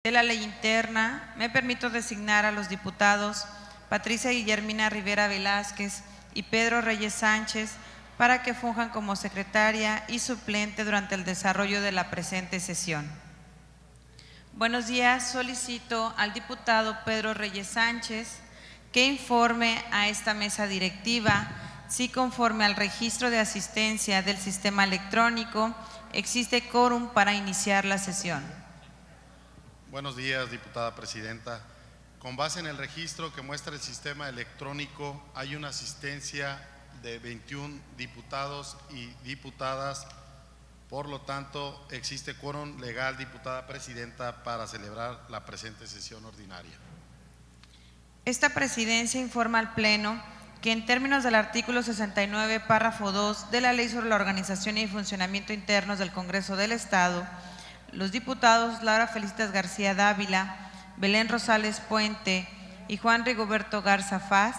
de la Ley Interna, me permito designar a los diputados Patricia Guillermina Rivera Velázquez y Pedro Reyes Sánchez para que funjan como secretaria y suplente durante el desarrollo de la presente sesión. Buenos días, solicito al diputado Pedro Reyes Sánchez que informe a esta mesa directiva si conforme al registro de asistencia del sistema electrónico existe quórum para iniciar la sesión. Buenos días, diputada presidenta. Con base en el registro que muestra el sistema electrónico, hay una asistencia de 21 diputados y diputadas. Por lo tanto, existe quórum legal, diputada presidenta, para celebrar la presente sesión ordinaria. Esta presidencia informa al Pleno que en términos del artículo 69, párrafo 2 de la Ley sobre la Organización y Funcionamiento Internos del Congreso del Estado, los diputados Laura Felicitas García Dávila, Belén Rosales Puente y Juan Rigoberto Garza Faz,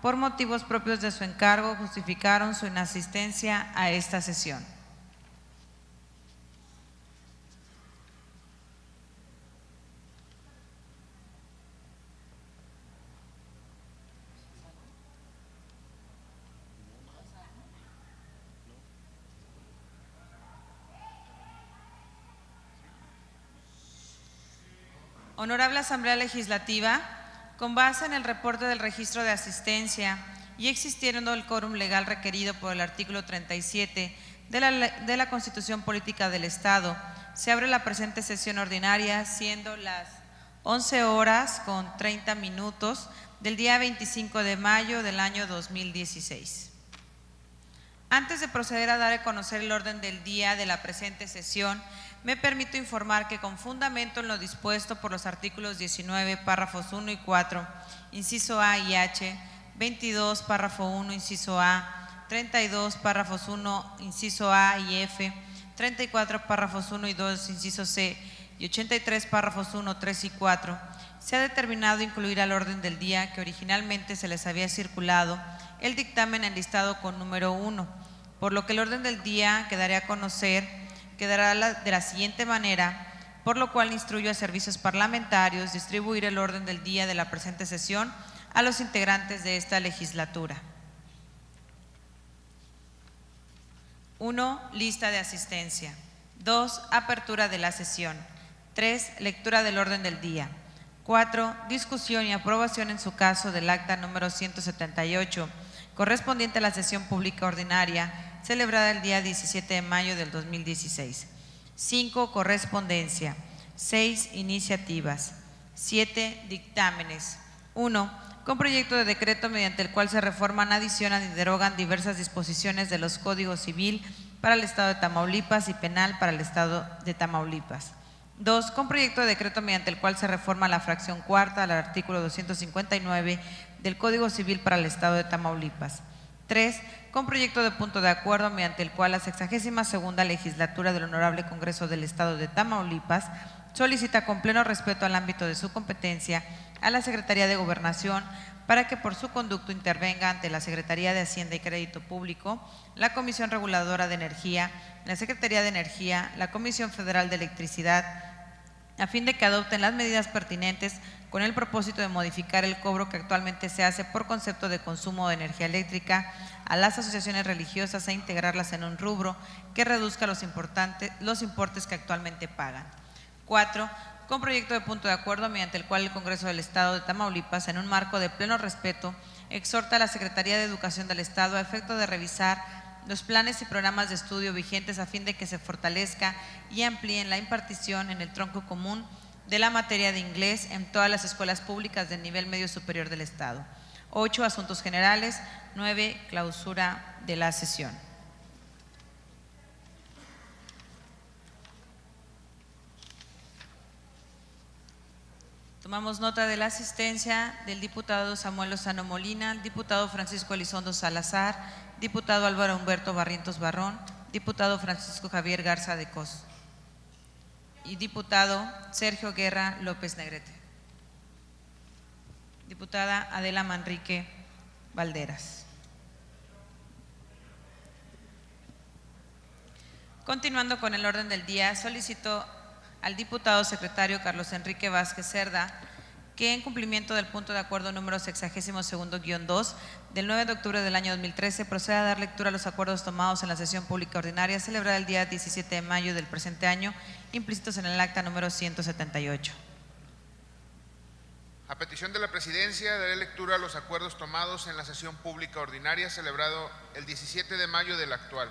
por motivos propios de su encargo, justificaron su inasistencia a esta sesión. Honorable Asamblea Legislativa, con base en el reporte del registro de asistencia y existiendo el quórum legal requerido por el artículo 37 de la Constitución Política del Estado, se abre la presente sesión ordinaria, siendo las 11:30 del día 25 de mayo del año 2016. Antes de proceder a dar a conocer el orden del día de la presente sesión, me permito informar que con fundamento en lo dispuesto por los artículos 19, párrafos 1 y 4, inciso A y H, 22, párrafo 1, inciso A, 32, párrafos 1, inciso A y F, 34, párrafos 1 y 2, inciso C, y 83, párrafos 1, 3 y 4, se ha determinado incluir al orden del día que originalmente se les había circulado el dictamen enlistado con número 1, por lo que el orden del día quedará de la siguiente manera, por lo cual instruyo a servicios parlamentarios distribuir el orden del día de la presente sesión a los integrantes de esta legislatura. 1. Lista de asistencia. 2. Apertura de la sesión. 3. Lectura del orden del día. 4. Discusión y aprobación en su caso del acta número 178, correspondiente a la sesión pública ordinaria celebrada el día 17 de mayo del 2016. 5. Correspondencia. 6. Iniciativas. 7. Dictámenes. 1. Con proyecto de decreto mediante el cual se reforman, adicionan y derogan diversas disposiciones de los códigos civil para el Estado de Tamaulipas y penal para el Estado de Tamaulipas. 2. Con proyecto de decreto mediante el cual se reforma la fracción cuarta al artículo 259 del Código Civil para el Estado de Tamaulipas. 3. Con proyecto de punto de acuerdo mediante el cual la 62ª legislatura del Honorable Congreso del Estado de Tamaulipas solicita, con pleno respeto al ámbito de su competencia, a la Secretaría de Gobernación para que por su conducto intervenga ante la Secretaría de Hacienda y Crédito Público, la Comisión Reguladora de Energía, la Secretaría de Energía, la Comisión Federal de Electricidad, a fin de que adopten las medidas pertinentes con el propósito de modificar el cobro que actualmente se hace por concepto de consumo de energía eléctrica a las asociaciones religiosas e integrarlas en un rubro que reduzca los importes que actualmente pagan. 4. Con proyecto de punto de acuerdo mediante el cual el Congreso del Estado de Tamaulipas, en un marco de pleno respeto, exhorta a la Secretaría de Educación del Estado a efecto de revisar los planes y programas de estudio vigentes a fin de que se fortalezca y amplíen la impartición en el tronco común de la materia de inglés en todas las escuelas públicas del nivel medio superior del Estado. 8. Asuntos generales. 9. Clausura de la sesión. Tomamos nota de la asistencia del diputado Samuel Lozano Molina, diputado Francisco Elizondo Salazar, diputado Álvaro Humberto Barrientos Barrón, diputado Francisco Javier Garza de Cos y diputado Sergio Guerra López Negrete. Diputada Adela Manrique Valderas. Continuando con el orden del día, solicito al diputado secretario Carlos Enrique Vázquez Cerda que, en cumplimiento del punto de acuerdo número 62-2 del 9 de octubre del año 2013, proceda a dar lectura a los acuerdos tomados en la sesión pública ordinaria celebrada el día 17 de mayo del presente año, implícitos en el acta número 178. A petición de la Presidencia, daré lectura a los acuerdos tomados en la sesión pública ordinaria celebrado el 17 de mayo del actual.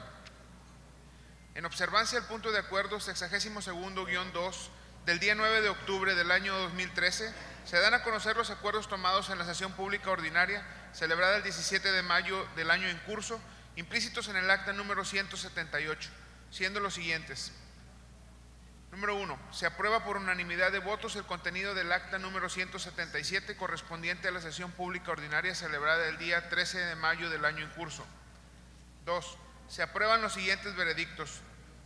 En observancia al punto de acuerdo 62-2 del día 9 de octubre del año 2013, se dan a conocer los acuerdos tomados en la sesión pública ordinaria celebrada el 17 de mayo del año en curso, implícitos en el acta número 178, siendo los siguientes. Número 1. Se aprueba por unanimidad de votos el contenido del acta número 177 correspondiente a la sesión pública ordinaria celebrada el día 13 de mayo del año en curso. 2. Se aprueban los siguientes veredictos.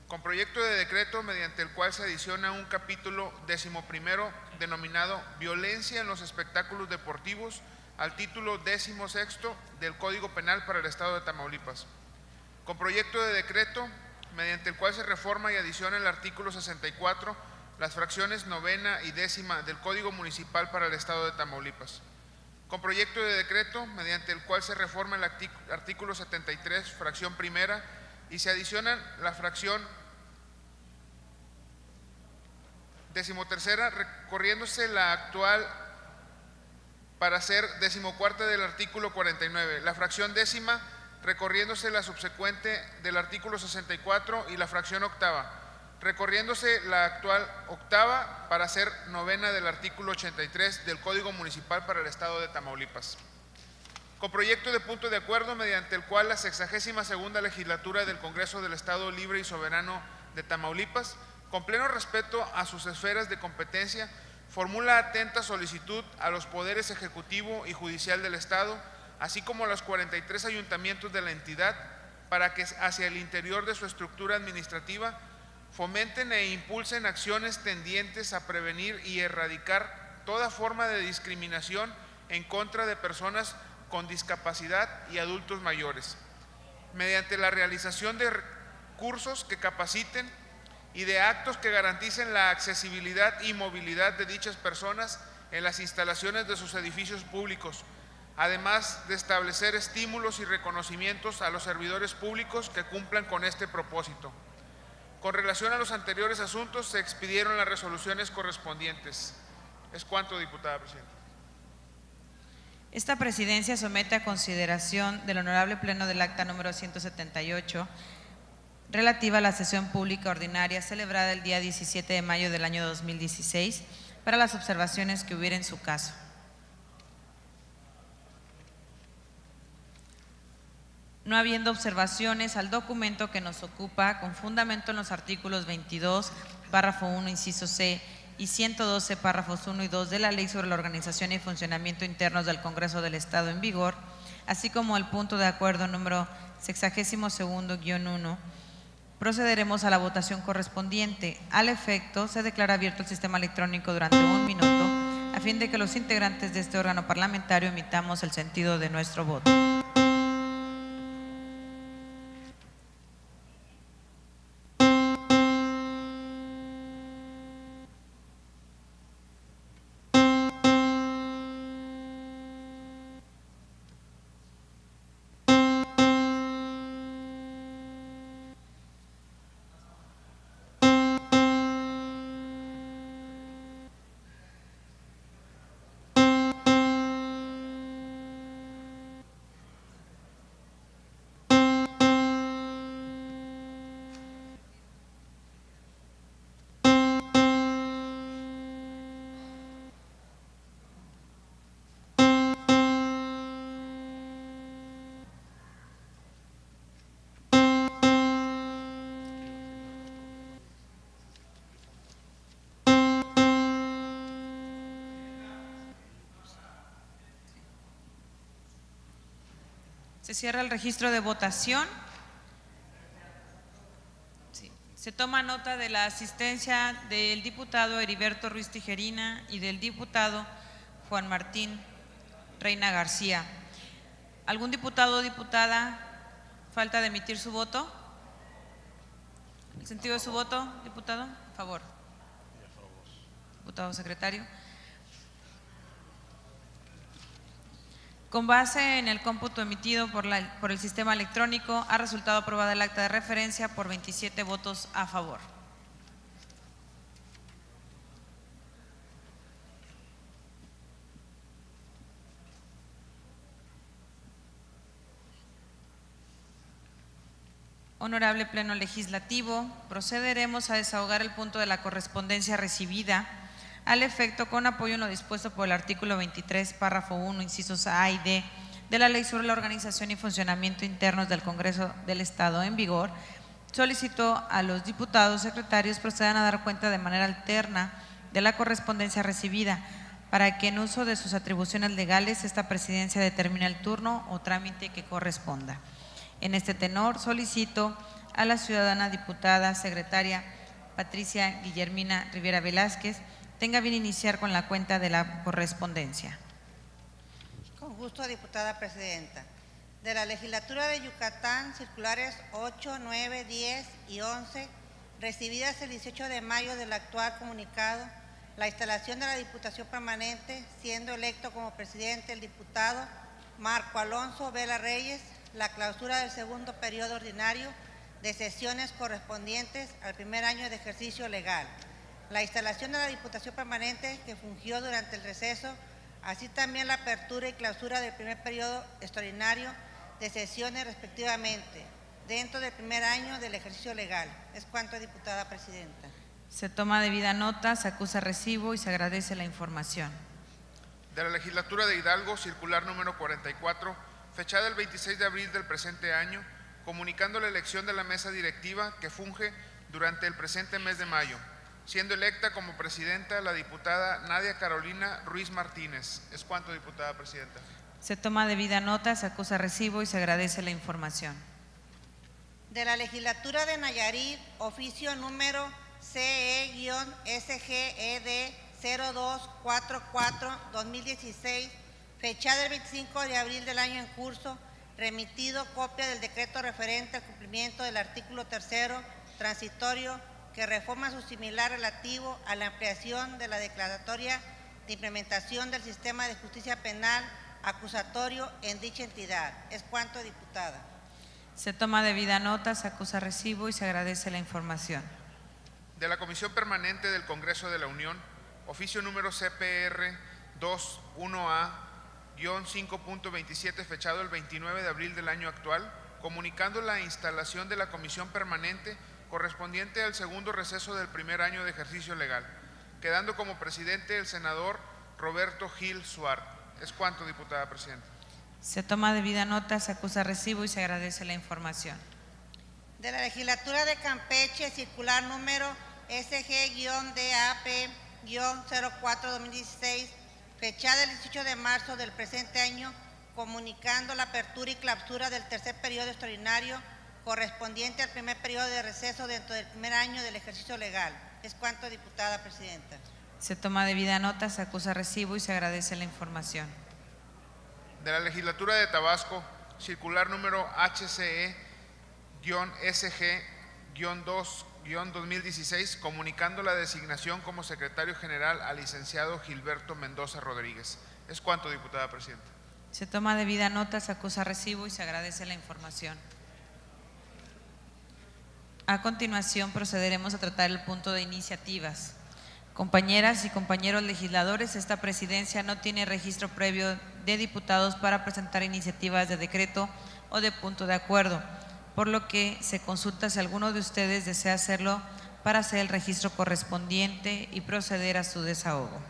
Con proyecto de decreto mediante el cual se adiciona un capítulo 11 denominado Violencia en los espectáculos deportivos al título 16 del Código Penal para el Estado de Tamaulipas. Con proyecto de decreto mediante el cual se reforma y adiciona el artículo 64, las fracciones 9ª y 10ª del Código Municipal para el Estado de Tamaulipas. Con proyecto de decreto mediante el cual se reforma el artículo 73, fracción 1ª, y se adicionan la fracción 13ª, recorriéndose la actual para ser 14ª del artículo 49, la fracción 10ª, recorriéndose la subsecuente del artículo 64 y la fracción 8ª, recorriéndose la actual 8ª para ser 9ª del artículo 83 del Código Municipal para el Estado de Tamaulipas. Con proyecto de punto de acuerdo mediante el cual la 62ª legislatura del Congreso del Estado Libre y Soberano de Tamaulipas, con pleno respeto a sus esferas de competencia, formula atenta solicitud a los poderes ejecutivo y judicial del Estado, así como a los 43 ayuntamientos de la entidad, para que hacia el interior de su estructura administrativa fomenten e impulsen acciones tendientes a prevenir y erradicar toda forma de discriminación en contra de personas con discapacidad y adultos mayores, mediante la realización de cursos que capaciten y de actos que garanticen la accesibilidad y movilidad de dichas personas en las instalaciones de sus edificios públicos, además de establecer estímulos y reconocimientos a los servidores públicos que cumplan con este propósito. Con relación a los anteriores asuntos, se expidieron las resoluciones correspondientes. Es cuanto, diputada presidenta. Esta presidencia somete a consideración del honorable pleno del acta número 178 relativa a la sesión pública ordinaria celebrada el día 17 de mayo del año 2016 para las observaciones que hubiera en su caso. No habiendo observaciones al documento que nos ocupa, con fundamento en los artículos 22, párrafo 1, inciso C, y 112, párrafos 1 y 2 de la Ley sobre la Organización y Funcionamiento Internos del Congreso del Estado en vigor, así como el punto de acuerdo número 62-1, procederemos a la votación correspondiente. Al efecto, se declara abierto el sistema electrónico durante 1 minuto, a fin de que los integrantes de este órgano parlamentario emitamos el sentido de nuestro voto. Se cierra el registro de votación. Sí. Se toma nota de la asistencia del diputado Heriberto Ruiz Tijerina y del diputado Juan Martín Reina García. ¿Algún diputado o diputada falta de emitir su voto? ¿El sentido de su voto, diputado? A favor. diputado secretario. Con base en el cómputo emitido por el sistema electrónico, ha resultado aprobada el acta de referencia por 27 votos a favor. Honorable Pleno Legislativo, procederemos a desahogar el punto de la correspondencia recibida al efecto con apoyo en lo dispuesto por el artículo 23, párrafo 1, incisos A y D de la Ley sobre la Organización y Funcionamiento Internos del Congreso del Estado en vigor. Solicito a los diputados secretarios procedan a dar cuenta de manera alterna de la correspondencia recibida para que en uso de sus atribuciones legales esta presidencia determine el turno o trámite que corresponda. En este tenor, solicito a la ciudadana diputada secretaria Patricia Guillermina Rivera Velázquez tenga bien iniciar con la cuenta de la correspondencia. Con gusto, diputada presidenta. De la Legislatura de Yucatán, circulares 8, 9, 10 y 11, recibidas el 18 de mayo del actual comunicado, la instalación de la Diputación Permanente, siendo electo como presidente el diputado Marco Alonso Vela Reyes, la clausura del segundo periodo ordinario de sesiones correspondientes al primer año de ejercicio legal, la instalación de la Diputación Permanente que fungió durante el receso, así también la apertura y clausura del primer periodo extraordinario de sesiones respectivamente, dentro del primer año del ejercicio legal. Es cuanto, diputada presidenta. Se toma debida nota, se acusa recibo y se agradece la información. De la Legislatura de Hidalgo, circular número 44, fechada el 26 de abril del presente año, comunicando la elección de la mesa directiva que funge durante el presente mes de mayo, siendo electa como presidenta la diputada Nadia Carolina Ruiz Martínez. Es cuanto, diputada presidenta. Se toma debida nota, se acusa recibo y se agradece la información. De la Legislatura de Nayarit, oficio número CE-SGED 0244-2016, fechada el 25 de abril del año en curso, remitido copia del decreto referente al cumplimiento del artículo 3º transitorio que reforma su similar relativo a la ampliación de la declaratoria de implementación del sistema de justicia penal acusatorio en dicha entidad. Es cuanto, diputada. Se toma debida nota, se acusa recibo y se agradece la información. De la Comisión Permanente del Congreso de la Unión, oficio número CPR 21A-5.27, fechado el 29 de abril del año actual, comunicando la instalación de la Comisión Permanente correspondiente al segundo receso del primer año de ejercicio legal, quedando como presidente el senador Roberto Gil Suárez. Es cuanto, diputada presidenta. Se toma debida nota, se acusa recibo y se agradece la información. De la Legislatura de Campeche, circular número SG-DAP-04-2016, fechada el 18 de marzo del presente año, comunicando la apertura y clausura del tercer periodo extraordinario correspondiente al primer periodo de receso dentro del primer año del ejercicio legal. Es cuanto, diputada presidenta. Se toma debida nota, se acusa recibo y se agradece la información. De la Legislatura de Tabasco, circular número HCE-SG-2-2016, comunicando la designación como secretario general al licenciado Gilberto Mendoza Rodríguez. Es cuanto, diputada presidenta. Se toma debida nota, se acusa recibo y se agradece la información. A continuación procederemos a tratar el punto de iniciativas. Compañeras y compañeros legisladores, esta presidencia no tiene registro previo de diputados para presentar iniciativas de decreto o de punto de acuerdo, por lo que se consulta si alguno de ustedes desea hacerlo para hacer el registro correspondiente y proceder a su desahogo.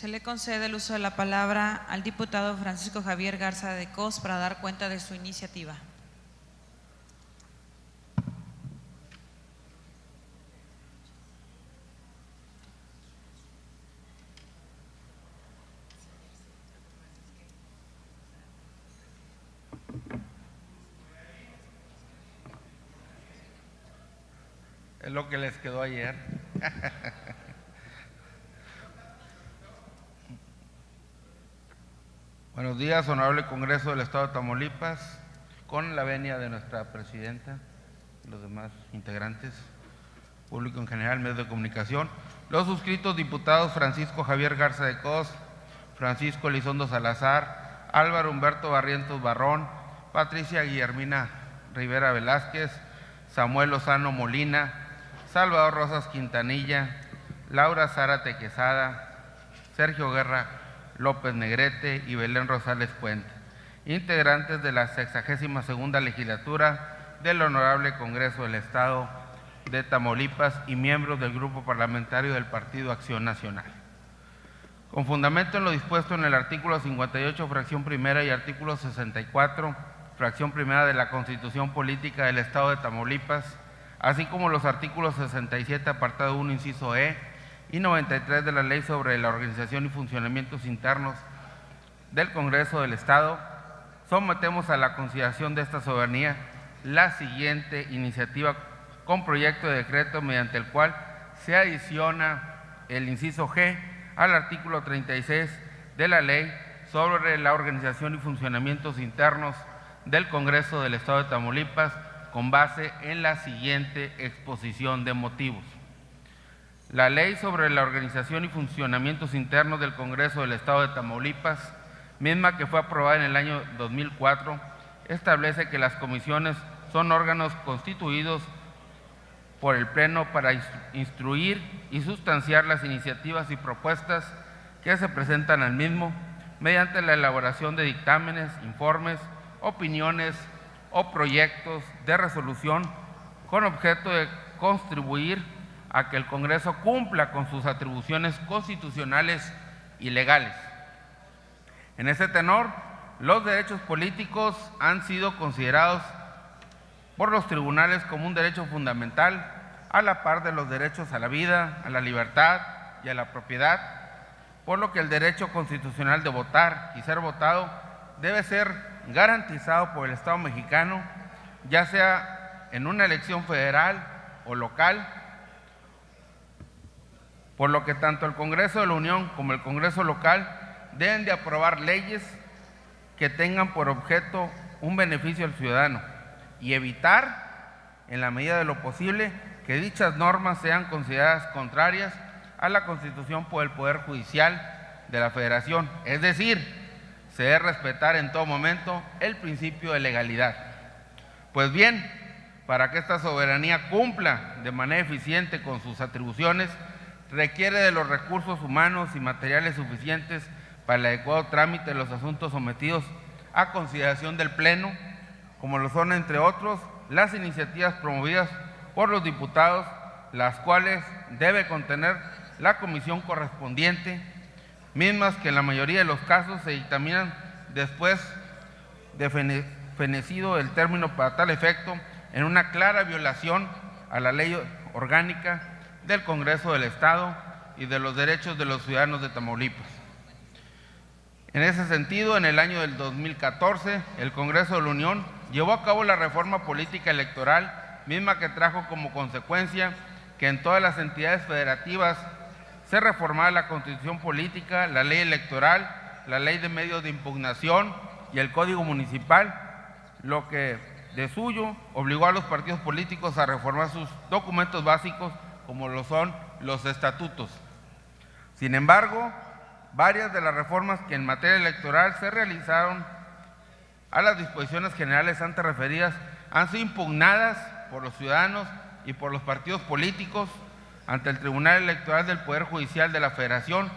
Se le concede el uso de la palabra al diputado Francisco Javier Garza de Cos para dar cuenta de su iniciativa. Es lo que les quedó ayer. Buenos días, honorable Congreso del Estado de Tamaulipas, con la venia de nuestra presidenta y los demás integrantes, público en general, medios de comunicación. Los suscritos diputados Francisco Javier Garza de Cos, Francisco Elizondo Salazar, Álvaro Humberto Barrientos Barrón, Patricia Guillermina Rivera Velázquez, Samuel Lozano Molina, Salvador Rosas Quintanilla, Laura Zárate Quesada, Sergio Guerra López Negrete y Belén Rosales Puente, integrantes de la 62ª legislatura del Honorable Congreso del Estado de Tamaulipas y miembros del Grupo Parlamentario del Partido Acción Nacional. Con fundamento en lo dispuesto en el artículo 58, fracción primera, y artículo 64, fracción primera de la Constitución Política del Estado de Tamaulipas, así como los artículos 67, apartado 1, inciso E, y 93 de la Ley sobre la Organización y Funcionamientos Internos del Congreso del Estado, sometemos a la consideración de esta soberanía la siguiente iniciativa con proyecto de decreto mediante el cual se adiciona el inciso G al artículo 36 de la Ley sobre la Organización y Funcionamientos Internos del Congreso del Estado de Tamaulipas, con base en la siguiente exposición de motivos. La Ley sobre la Organización y Funcionamientos Internos del Congreso del Estado de Tamaulipas, misma que fue aprobada en el año 2004, establece que las comisiones son órganos constituidos por el Pleno para instruir y sustanciar las iniciativas y propuestas que se presentan al mismo mediante la elaboración de dictámenes, informes, opiniones o proyectos de resolución con objeto de contribuir a que el Congreso cumpla con sus atribuciones constitucionales y legales. En ese tenor, los derechos políticos han sido considerados por los tribunales como un derecho fundamental, a la par de los derechos a la vida, a la libertad y a la propiedad, por lo que el derecho constitucional de votar y ser votado debe ser garantizado por el Estado mexicano, ya sea en una elección federal o local, por lo que tanto el Congreso de la Unión como el Congreso local deben de aprobar leyes que tengan por objeto un beneficio al ciudadano y evitar, en la medida de lo posible, que dichas normas sean consideradas contrarias a la Constitución por el Poder Judicial de la Federación, es decir, se debe respetar en todo momento el principio de legalidad. Pues bien, para que esta soberanía cumpla de manera eficiente con sus atribuciones, requiere de los recursos humanos y materiales suficientes para el adecuado trámite de los asuntos sometidos a consideración del Pleno, como lo son, entre otros, las iniciativas promovidas por los diputados, las cuales debe contener la comisión correspondiente, mismas que en la mayoría de los casos se dictaminan después de fenecido el término para tal efecto, en una clara violación a la ley orgánica del Congreso del Estado y de los derechos de los ciudadanos de Tamaulipas. En ese sentido, en el año del 2014, el Congreso de la Unión llevó a cabo la reforma política electoral, misma que trajo como consecuencia que en todas las entidades federativas se reformara la Constitución Política, la Ley Electoral, la Ley de Medios de Impugnación y el Código Municipal, lo que de suyo obligó a los partidos políticos a reformar sus documentos básicos, como lo son los estatutos. Sin embargo, varias de las reformas que en materia electoral se realizaron a las disposiciones generales antes referidas han sido impugnadas por los ciudadanos y por los partidos políticos ante el Tribunal Electoral del Poder Judicial de la Federación,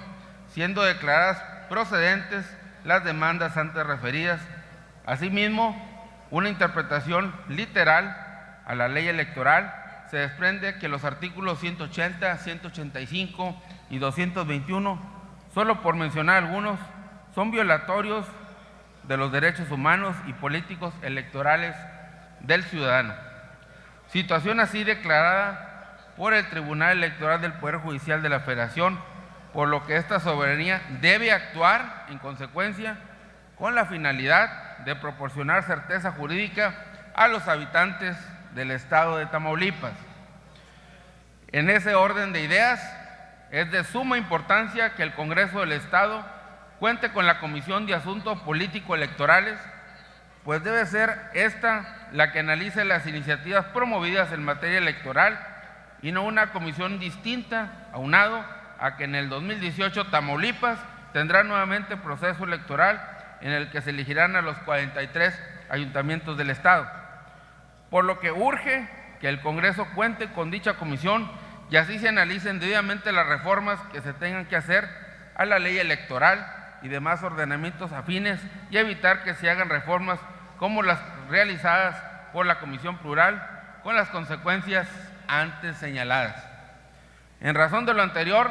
siendo declaradas procedentes las demandas antes referidas. Asimismo, una interpretación literal a la ley electoral se desprende que los artículos 180, 185 y 221 solo por mencionar algunos, son violatorios de los derechos humanos y políticos electorales del ciudadano. Situación así declarada por el Tribunal Electoral del Poder Judicial de la Federación, por lo que esta soberanía debe actuar en consecuencia con la finalidad de proporcionar certeza jurídica a los habitantes del estado de Tamaulipas. En ese orden de ideas, es de suma importancia que el Congreso del Estado cuente con la Comisión de Asuntos Político-Electorales, pues debe ser esta la que analice las iniciativas promovidas en materia electoral y no una comisión distinta, aunado a que en el 2018 Tamaulipas tendrá nuevamente proceso electoral en el que se elegirán a los 43 ayuntamientos del estado, por lo que urge que el Congreso cuente con dicha comisión y así se analicen debidamente las reformas que se tengan que hacer a la ley electoral y demás ordenamientos afines y evitar que se hagan reformas como las realizadas por la Comisión Plural con las consecuencias antes señaladas. En razón de lo anterior,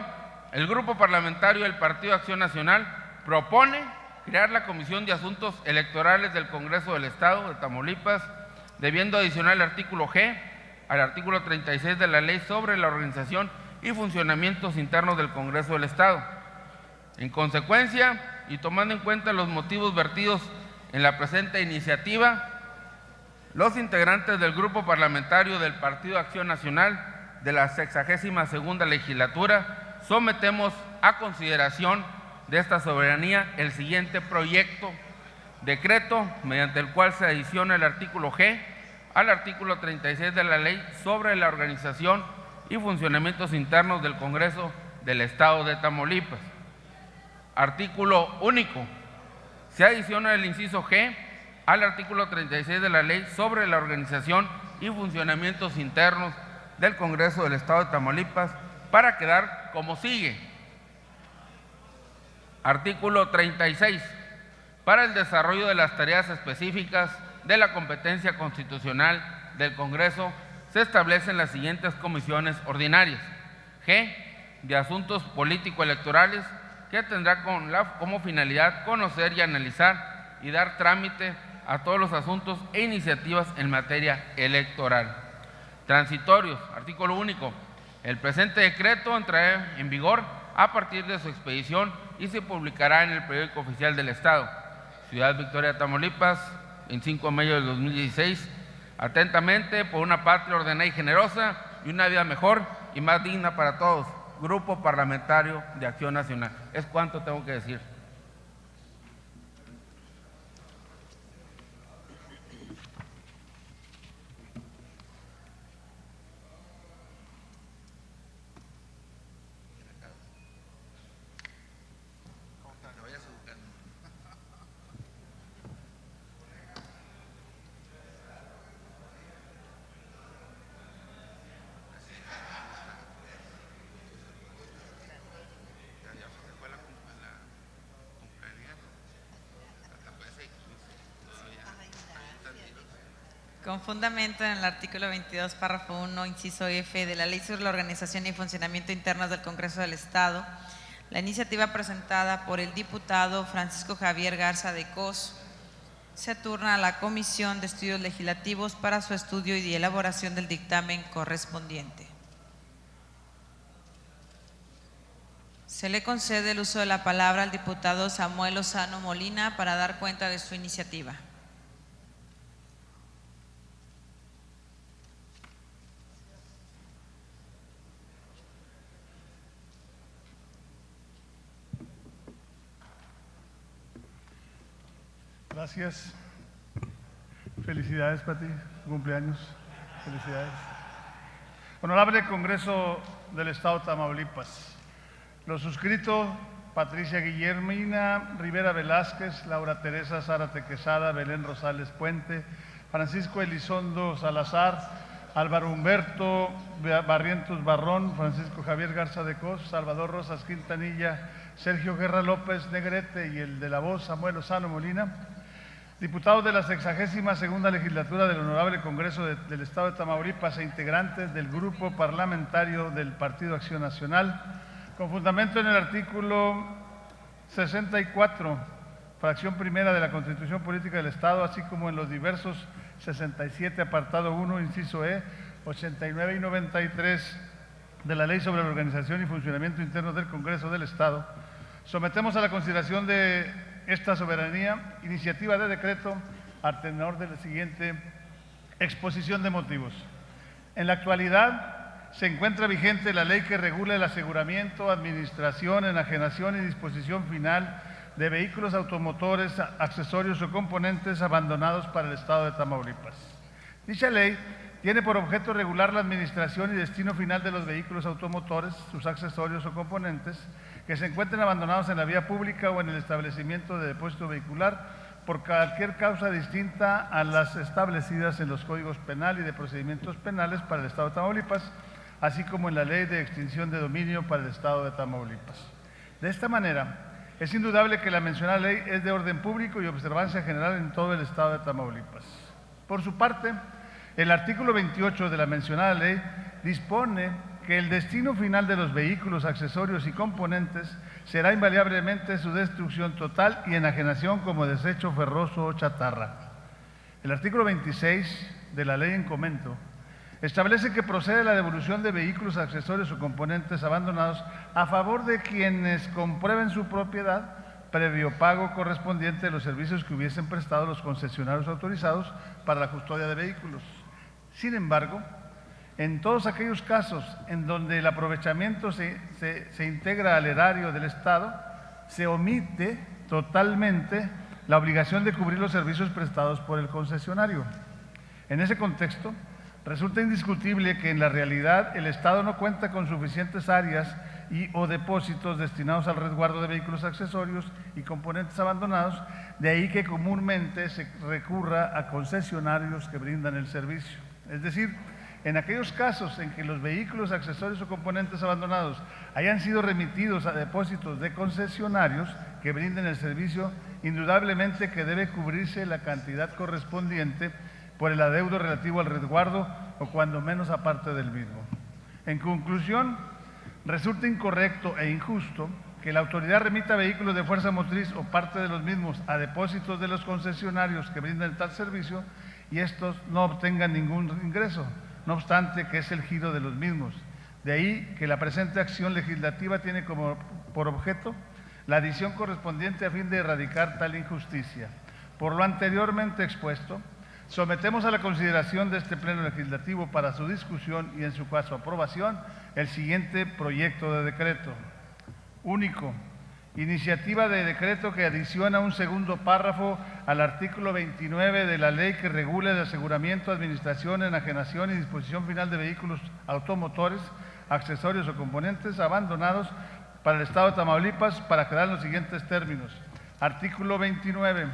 el Grupo Parlamentario del Partido Acción Nacional propone crear la Comisión de Asuntos Electorales del Congreso del Estado de Tamaulipas, debiendo adicionar el artículo G al artículo 36 de la Ley sobre la organización y funcionamientos internos del Congreso del Estado. En consecuencia, y tomando en cuenta los motivos vertidos en la presente iniciativa, los integrantes del Grupo Parlamentario del Partido Acción Nacional de la 62ª Legislatura sometemos a consideración de esta soberanía el siguiente proyecto: decreto mediante el cual se adiciona el artículo G al artículo 36 de la Ley sobre la organización y funcionamientos internos del Congreso del Estado de Tamaulipas. Artículo único. Se adiciona el inciso G al artículo 36 de la Ley sobre la organización y funcionamientos internos del Congreso del Estado de Tamaulipas para quedar como sigue. Artículo 36. Para el desarrollo de las tareas específicas de la competencia constitucional del Congreso se establecen las siguientes comisiones ordinarias. G, de asuntos político-electorales, que tendrá como finalidad conocer y analizar y dar trámite a todos los asuntos e iniciativas en materia electoral. Transitorios, artículo único. El presente decreto entrará en vigor a partir de su expedición y se publicará en el Periódico Oficial del Estado. Ciudad Victoria, Tamaulipas, 25 de mayo del 2016. Atentamente, por una patria ordenada y generosa y una vida mejor y más digna para todos. Grupo Parlamentario de Acción Nacional. Es cuanto tengo que decir. Con fundamento en el artículo 22, párrafo 1, inciso F de la Ley sobre la Organización y Funcionamiento Internos del Congreso del Estado, la iniciativa presentada por el diputado Francisco Javier Garza de Cos se turna a la Comisión de Estudios Legislativos para su estudio y elaboración del dictamen correspondiente. Se le concede el uso de la palabra al diputado Samuel Lozano Molina para dar cuenta de su iniciativa. Gracias. Felicidades, Pati. Cumpleaños. Felicidades. Honorable Congreso del Estado de Tamaulipas. Lo suscrito: Patricia Guillermina Rivera Velázquez, Laura Teresa Zárate Quesada, Belén Rosales Puente, Francisco Elizondo Salazar, Álvaro Humberto Barrientos Barrón, Francisco Javier Garza de Cos, Salvador Rosas Quintanilla, Sergio Guerra López Negrete y el de la voz Samuel Lozano Molina. Diputados de la 62ª Legislatura del Honorable Congreso del Estado de Tamaulipas e integrantes del Grupo Parlamentario del Partido Acción Nacional, con fundamento en el artículo 64, fracción primera de la Constitución Política del Estado, así como en los diversos 67, apartado 1, inciso E, 89 y 93 de la Ley sobre la Organización y Funcionamiento Interno del Congreso del Estado, sometemos a la consideración de esta soberanía iniciativa de decreto al tenor de la siguiente exposición de motivos. En la actualidad se encuentra vigente la ley que regula el aseguramiento, administración, enajenación y disposición final de vehículos automotores, accesorios o componentes abandonados para el Estado de Tamaulipas. Dicha ley tiene por objeto regular la administración y destino final de los vehículos automotores, sus accesorios o componentes que se encuentren abandonados en la vía pública o en el establecimiento de depósito vehicular por cualquier causa distinta a las establecidas en los códigos penal y de procedimientos penales para el Estado de Tamaulipas, así como en la Ley de Extinción de Dominio para el Estado de Tamaulipas. De esta manera, es indudable que la mencionada ley es de orden público y observancia general en todo el Estado de Tamaulipas. Por su parte, el artículo 28 de la mencionada ley dispone que el destino final de los vehículos, accesorios y componentes será invariablemente su destrucción total y enajenación como desecho ferroso o chatarra. El artículo 26 de la ley en comento establece que procede la devolución de vehículos, accesorios o componentes abandonados a favor de quienes comprueben su propiedad previo pago correspondiente de los servicios que hubiesen prestado los concesionarios autorizados para la custodia de vehículos. Sin embargo, en todos aquellos casos en donde el aprovechamiento se integra al erario del Estado, se omite totalmente la obligación de cubrir los servicios prestados por el concesionario. En ese contexto, resulta indiscutible que en la realidad el Estado no cuenta con suficientes áreas o depósitos destinados al resguardo de vehículos, accesorios y componentes abandonados, de ahí que comúnmente se recurra a concesionarios que brindan el servicio. Es decir, en aquellos casos en que los vehículos, accesorios o componentes abandonados hayan sido remitidos a depósitos de concesionarios que brinden el servicio, indudablemente que debe cubrirse la cantidad correspondiente por el adeudo relativo al resguardo o cuando menos aparte del mismo. En conclusión, resulta incorrecto e injusto que la autoridad remita vehículos de fuerza motriz o parte de los mismos a depósitos de los concesionarios que brindan tal servicio y estos no obtengan ningún ingreso, no obstante que es el giro de los mismos. De ahí que la presente acción legislativa tiene por objeto la adición correspondiente a fin de erradicar tal injusticia. Por lo anteriormente expuesto, sometemos a la consideración de este Pleno Legislativo para su discusión y en su caso aprobación el siguiente proyecto de decreto. Único. Iniciativa de decreto que adiciona un segundo párrafo al artículo 29 de la ley que regula el aseguramiento, administración, enajenación y disposición final de vehículos automotores, accesorios o componentes abandonados para el Estado de Tamaulipas para quedar en los siguientes términos. Artículo 29.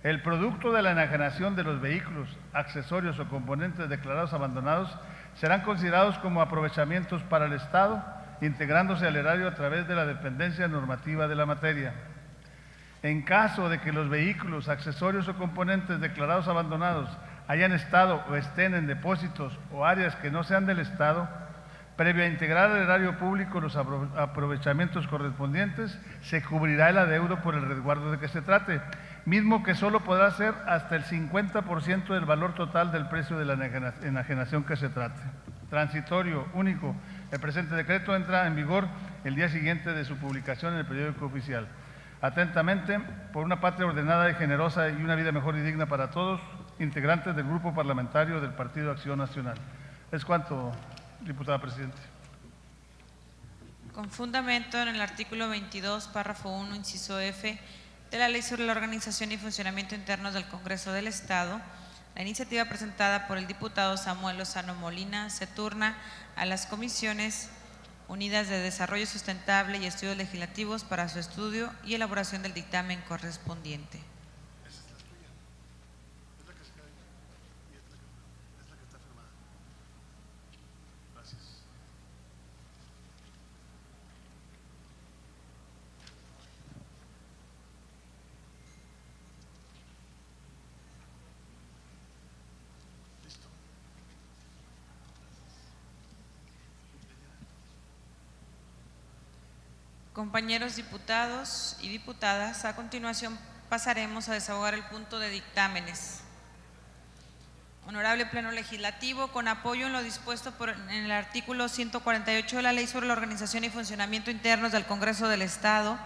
El producto de la enajenación de los vehículos, accesorios o componentes declarados abandonados serán considerados como aprovechamientos para el Estado, integrándose al erario a través de la dependencia normativa de la materia. En caso de que los vehículos, accesorios o componentes declarados abandonados hayan estado o estén en depósitos o áreas que no sean del Estado, previo a integrar al erario público los aprovechamientos correspondientes, se cubrirá el adeudo por el resguardo de que se trate, mismo que solo podrá ser hasta el 50% del valor total del precio de la enajenación que se trate. Transitorio, único. El presente decreto entra en vigor el día siguiente de su publicación en el periódico oficial. Atentamente, por una patria ordenada y generosa y una vida mejor y digna para todos, integrantes del Grupo Parlamentario del Partido Acción Nacional. Es cuanto, diputada Presidente. Con fundamento en el artículo 22, párrafo 1, inciso F, de la Ley sobre la Organización y Funcionamiento Internos del Congreso del Estado, la iniciativa presentada por el diputado Samuel Lozano Molina se turna a las Comisiones Unidas de Desarrollo Sustentable y Estudios Legislativos para su estudio y elaboración del dictamen correspondiente. Compañeros diputados y diputadas, a continuación pasaremos a desahogar el punto de dictámenes. Honorable Pleno Legislativo, con apoyo en lo dispuesto en el artículo 148 de la Ley sobre la Organización y Funcionamiento Internos del Congreso del Estado,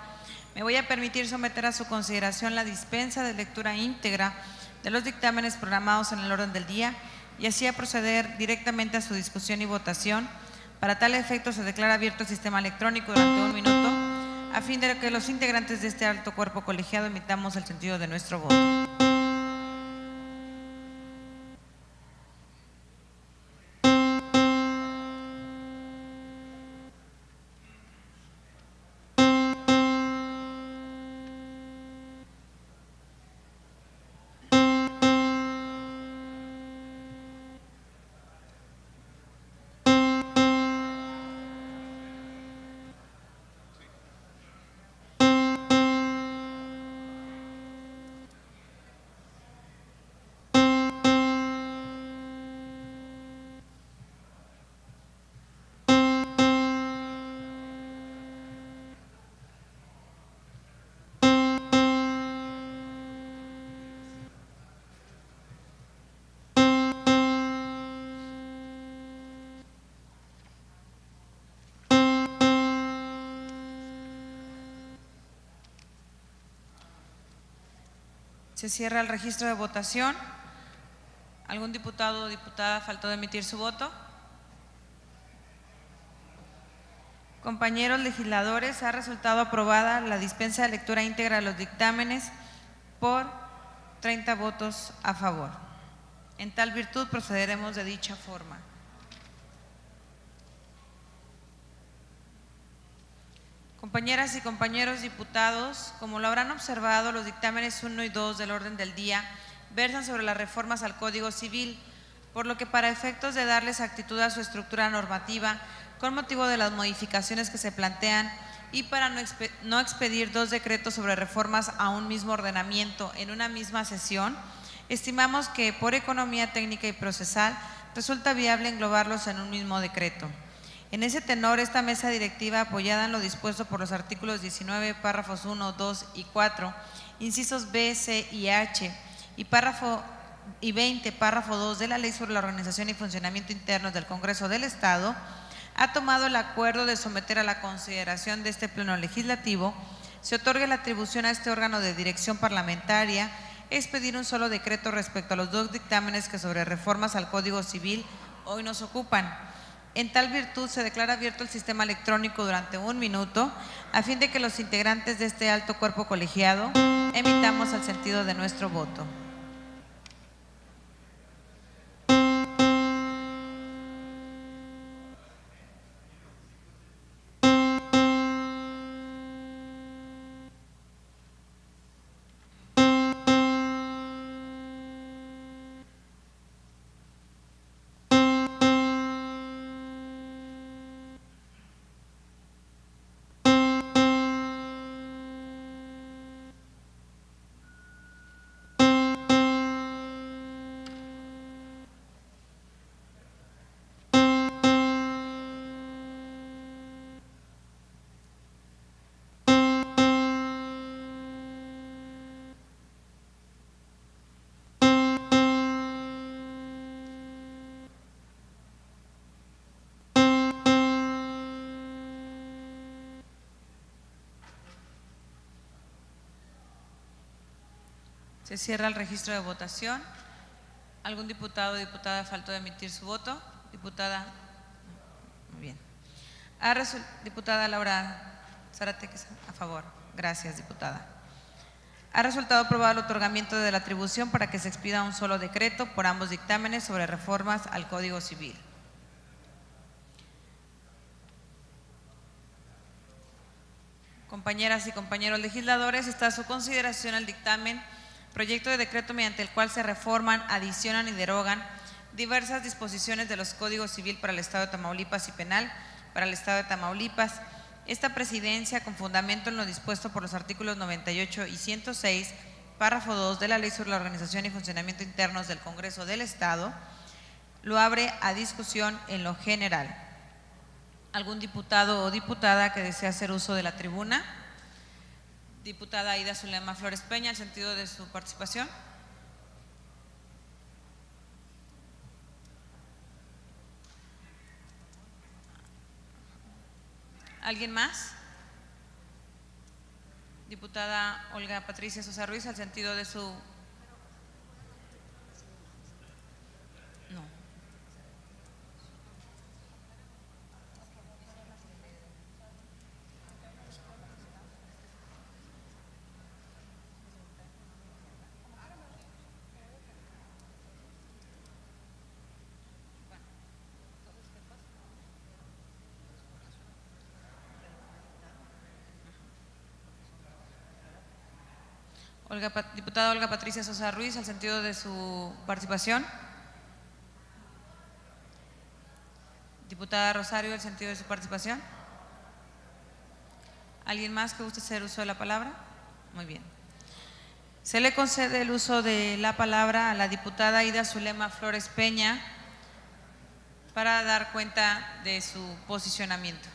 me voy a permitir someter a su consideración la dispensa de lectura íntegra de los dictámenes programados en el orden del día y así a proceder directamente a su discusión y votación. Para tal efecto se declara abierto el sistema electrónico durante 1 minuto a fin de que los integrantes de este alto cuerpo colegiado emitamos el sentido de nuestro voto. Se cierra el registro de votación. ¿Algún diputado o diputada faltó de emitir su voto? Compañeros legisladores, ha resultado aprobada la dispensa de lectura íntegra de los dictámenes por 30 votos a favor. En tal virtud procederemos de dicha forma. Compañeras y compañeros diputados, como lo habrán observado, los dictámenes 1 y 2 del orden del día versan sobre las reformas al Código Civil, por lo que para efectos de darles actitud a su estructura normativa, con motivo de las modificaciones que se plantean y para no expedir 2 decretos sobre reformas a un mismo ordenamiento en una misma sesión, estimamos que por economía técnica y procesal resulta viable englobarlos en un mismo decreto. En ese tenor, esta mesa directiva, apoyada en lo dispuesto por los artículos 19, párrafos 1, 2 y 4, incisos B, C y H, y 20, párrafo 2 de la Ley sobre la Organización y Funcionamiento Internos del Congreso del Estado, ha tomado el acuerdo de someter a la consideración de este Pleno Legislativo, se otorgue la atribución a este órgano de dirección parlamentaria, expedir un solo decreto respecto a los 2 dictámenes que sobre reformas al Código Civil hoy nos ocupan. En tal virtud se declara abierto el sistema electrónico durante 1 minuto a fin de que los integrantes de este alto cuerpo colegiado emitamos el sentido de nuestro voto. Se cierra el registro de votación. ¿Algún diputado o diputada faltó de emitir su voto? Diputada, muy bien. Diputada Laura Zárate, a favor. Gracias, diputada. Ha resultado aprobado el otorgamiento de la atribución para que se expida un solo decreto por ambos dictámenes sobre reformas al Código Civil. Compañeras y compañeros legisladores, está a su consideración el dictamen proyecto de decreto mediante el cual se reforman, adicionan y derogan diversas disposiciones de los Códigos Civil para el Estado de Tamaulipas y Penal para el Estado de Tamaulipas. Esta presidencia, con fundamento en lo dispuesto por los artículos 98 y 106, párrafo 2 de la Ley sobre la Organización y Funcionamiento Internos del Congreso del Estado, lo abre a discusión en lo general. ¿Algún diputado o diputada que desea hacer uso de la tribuna? Diputada Aida Zulema Flores Peña, el sentido de su participación. ¿Alguien más? Diputada Olga Patricia Sosa Ruiz, al sentido de su… No. Diputada Olga Patricia Sosa Ruiz, al sentido de su participación. Diputada Rosario, el sentido de su participación. ¿Alguien más que guste hacer uso de la palabra? Muy bien. Se le concede el uso de la palabra a la diputada Aida Zulema Flores Peña para dar cuenta de su posicionamiento.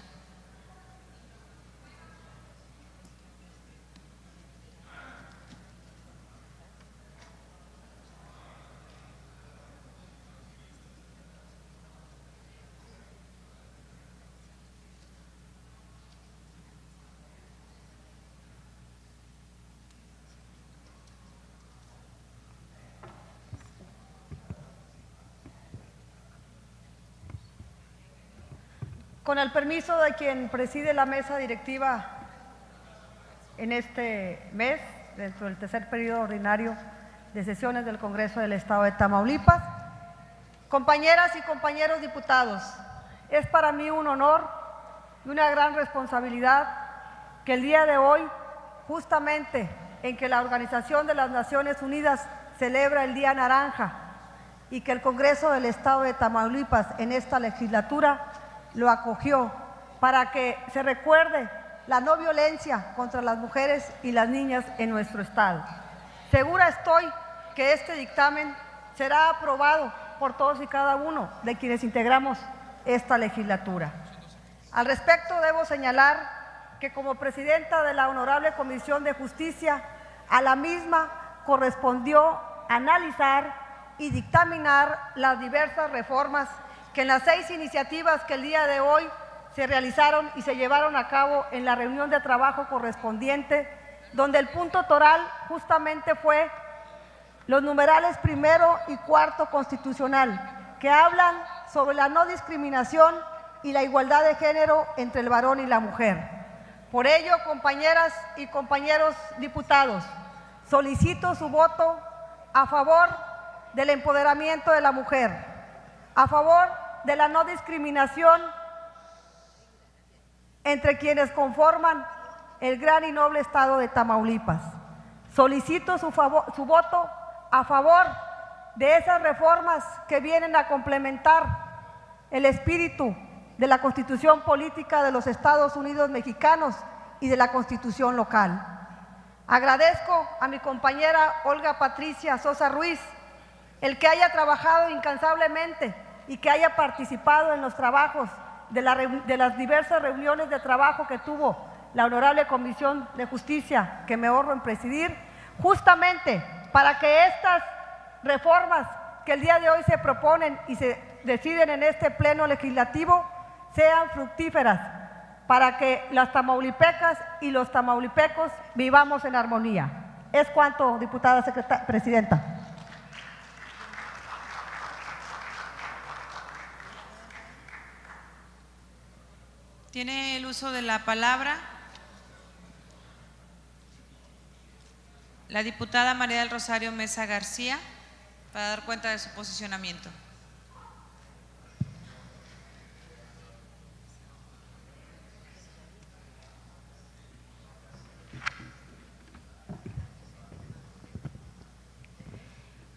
Con el permiso de quien preside la mesa directiva en este mes, dentro del tercer periodo ordinario de sesiones del Congreso del Estado de Tamaulipas, compañeras y compañeros diputados, es para mí un honor y una gran responsabilidad que el día de hoy, justamente en que la Organización de las Naciones Unidas celebra el Día Naranja y que el Congreso del Estado de Tamaulipas en esta legislatura lo acogió para que se recuerde la no violencia contra las mujeres y las niñas en nuestro estado. Segura estoy que este dictamen será aprobado por todos y cada uno de quienes integramos esta legislatura. Al respecto, debo señalar que como presidenta de la Honorable Comisión de Justicia, a la misma correspondió analizar y dictaminar las diversas reformas que en las 6 iniciativas que el día de hoy se realizaron y se llevaron a cabo en la reunión de trabajo correspondiente, donde el punto toral justamente fue los numerales 1 y 4 constitucional, que hablan sobre la no discriminación y la igualdad de género entre el varón y la mujer. Por ello, compañeras y compañeros diputados, solicito su voto a favor del empoderamiento de la mujer, a favor de la no discriminación entre quienes conforman el gran y noble estado de Tamaulipas. Solicito su voto a favor de esas reformas que vienen a complementar el espíritu de la Constitución Política de los Estados Unidos Mexicanos y de la Constitución local. Agradezco a mi compañera Olga Patricia Sosa Ruiz el que haya trabajado incansablemente y que haya participado en los trabajos de las diversas reuniones de trabajo que tuvo la Honorable Comisión de Justicia, que me honro en presidir, justamente para que estas reformas que el día de hoy se proponen y se deciden en este pleno legislativo sean fructíferas, para que las tamaulipecas y los tamaulipecos vivamos en armonía. Es cuanto, diputada presidenta. Tiene el uso de la palabra la diputada María del Rosario Mesa García para dar cuenta de su posicionamiento.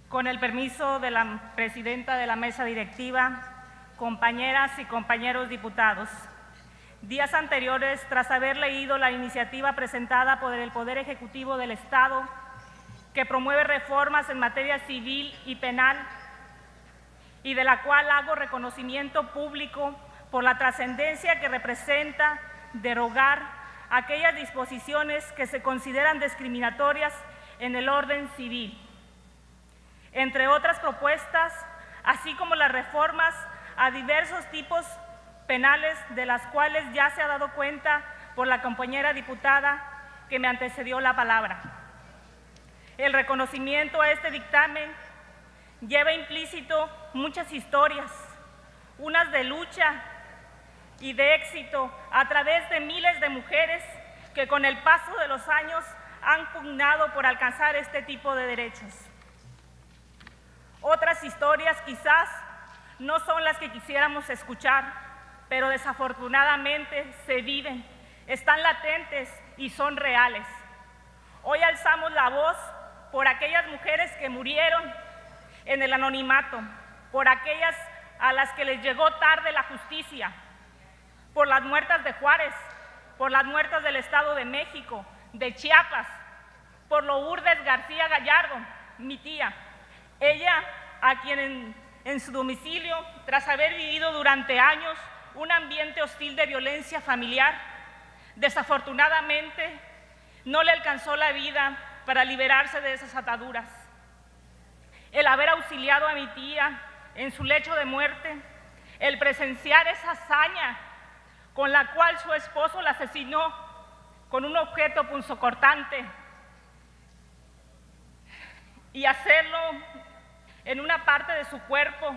Con el permiso de la presidenta de la mesa directiva, compañeras y compañeros diputados, días anteriores, tras haber leído la iniciativa presentada por el Poder Ejecutivo del Estado, que promueve reformas en materia civil y penal, y de la cual hago reconocimiento público por la trascendencia que representa derogar aquellas disposiciones que se consideran discriminatorias en el orden civil, entre otras propuestas, así como las reformas a diversos tipos penales de las cuales ya se ha dado cuenta por la compañera diputada que me antecedió la palabra. El reconocimiento a este dictamen lleva implícito muchas historias, unas de lucha y de éxito a través de miles de mujeres que con el paso de los años han pugnado por alcanzar este tipo de derechos. Otras historias quizás no son las que quisiéramos escuchar, pero desafortunadamente se viven, están latentes y son reales. Hoy alzamos la voz por aquellas mujeres que murieron en el anonimato, por aquellas a las que les llegó tarde la justicia, por las muertas de Juárez, por las muertas del Estado de México, de Chiapas, por Lourdes García Gallardo, mi tía. Ella, a quien en su domicilio, tras haber vivido durante años un ambiente hostil de violencia familiar, desafortunadamente no le alcanzó la vida para liberarse de esas ataduras. El haber auxiliado a mi tía en su lecho de muerte, el presenciar esa hazaña con la cual su esposo la asesinó con un objeto punzocortante y hacerlo en una parte de su cuerpo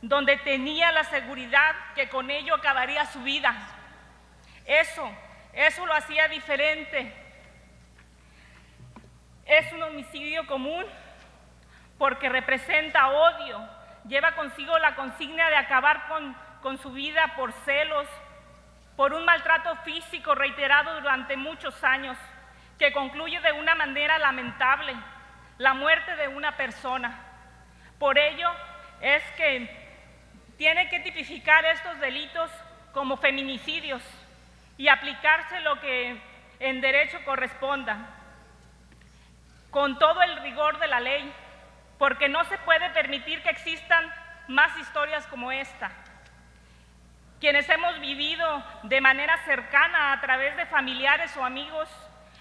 donde tenía la seguridad que con ello acabaría su vida. Eso lo hacía diferente. Es un homicidio común porque representa odio, lleva consigo la consigna de acabar con su vida por celos, por un maltrato físico reiterado durante muchos años, que concluye de una manera lamentable, la muerte de una persona. Por ello es que tiene que tipificar estos delitos como feminicidios y aplicarse lo que en derecho corresponda, con todo el rigor de la ley, porque no se puede permitir que existan más historias como esta. Quienes hemos vivido de manera cercana a través de familiares o amigos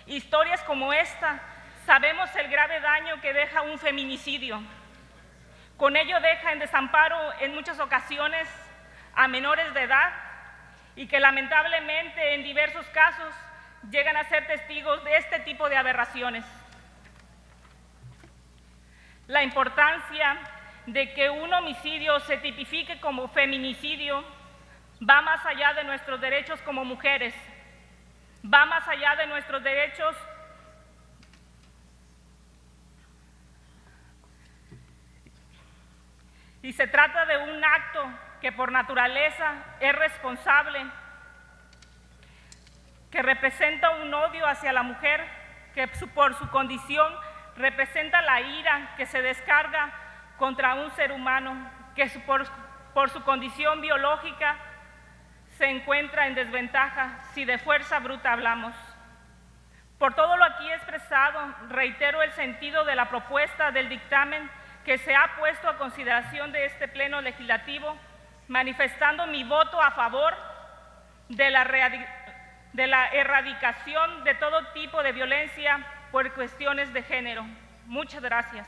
historias como esta, sabemos el grave daño que deja un feminicidio. Con ello deja en desamparo en muchas ocasiones a menores de edad y que lamentablemente en diversos casos llegan a ser testigos de este tipo de aberraciones. La importancia de que un homicidio se tipifique como feminicidio va más allá de nuestros derechos como mujeres, va más allá de nuestros derechos y se trata de un acto que por naturaleza es responsable, que representa un odio hacia la mujer, que por su condición representa la ira que se descarga contra un ser humano, que por su condición biológica se encuentra en desventaja si de fuerza bruta hablamos. Por todo lo aquí expresado, reitero el sentido de la propuesta del dictamen que se ha puesto a consideración de este Pleno Legislativo, manifestando mi voto a favor de la erradicación de todo tipo de violencia por cuestiones de género. Muchas gracias.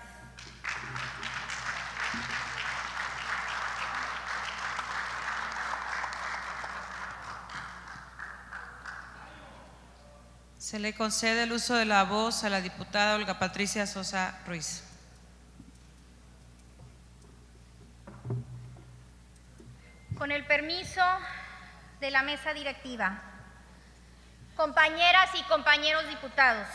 Se le concede el uso de la voz a la diputada Olga Patricia Sosa Ruiz. Con el permiso de la mesa directiva, compañeras y compañeros diputados,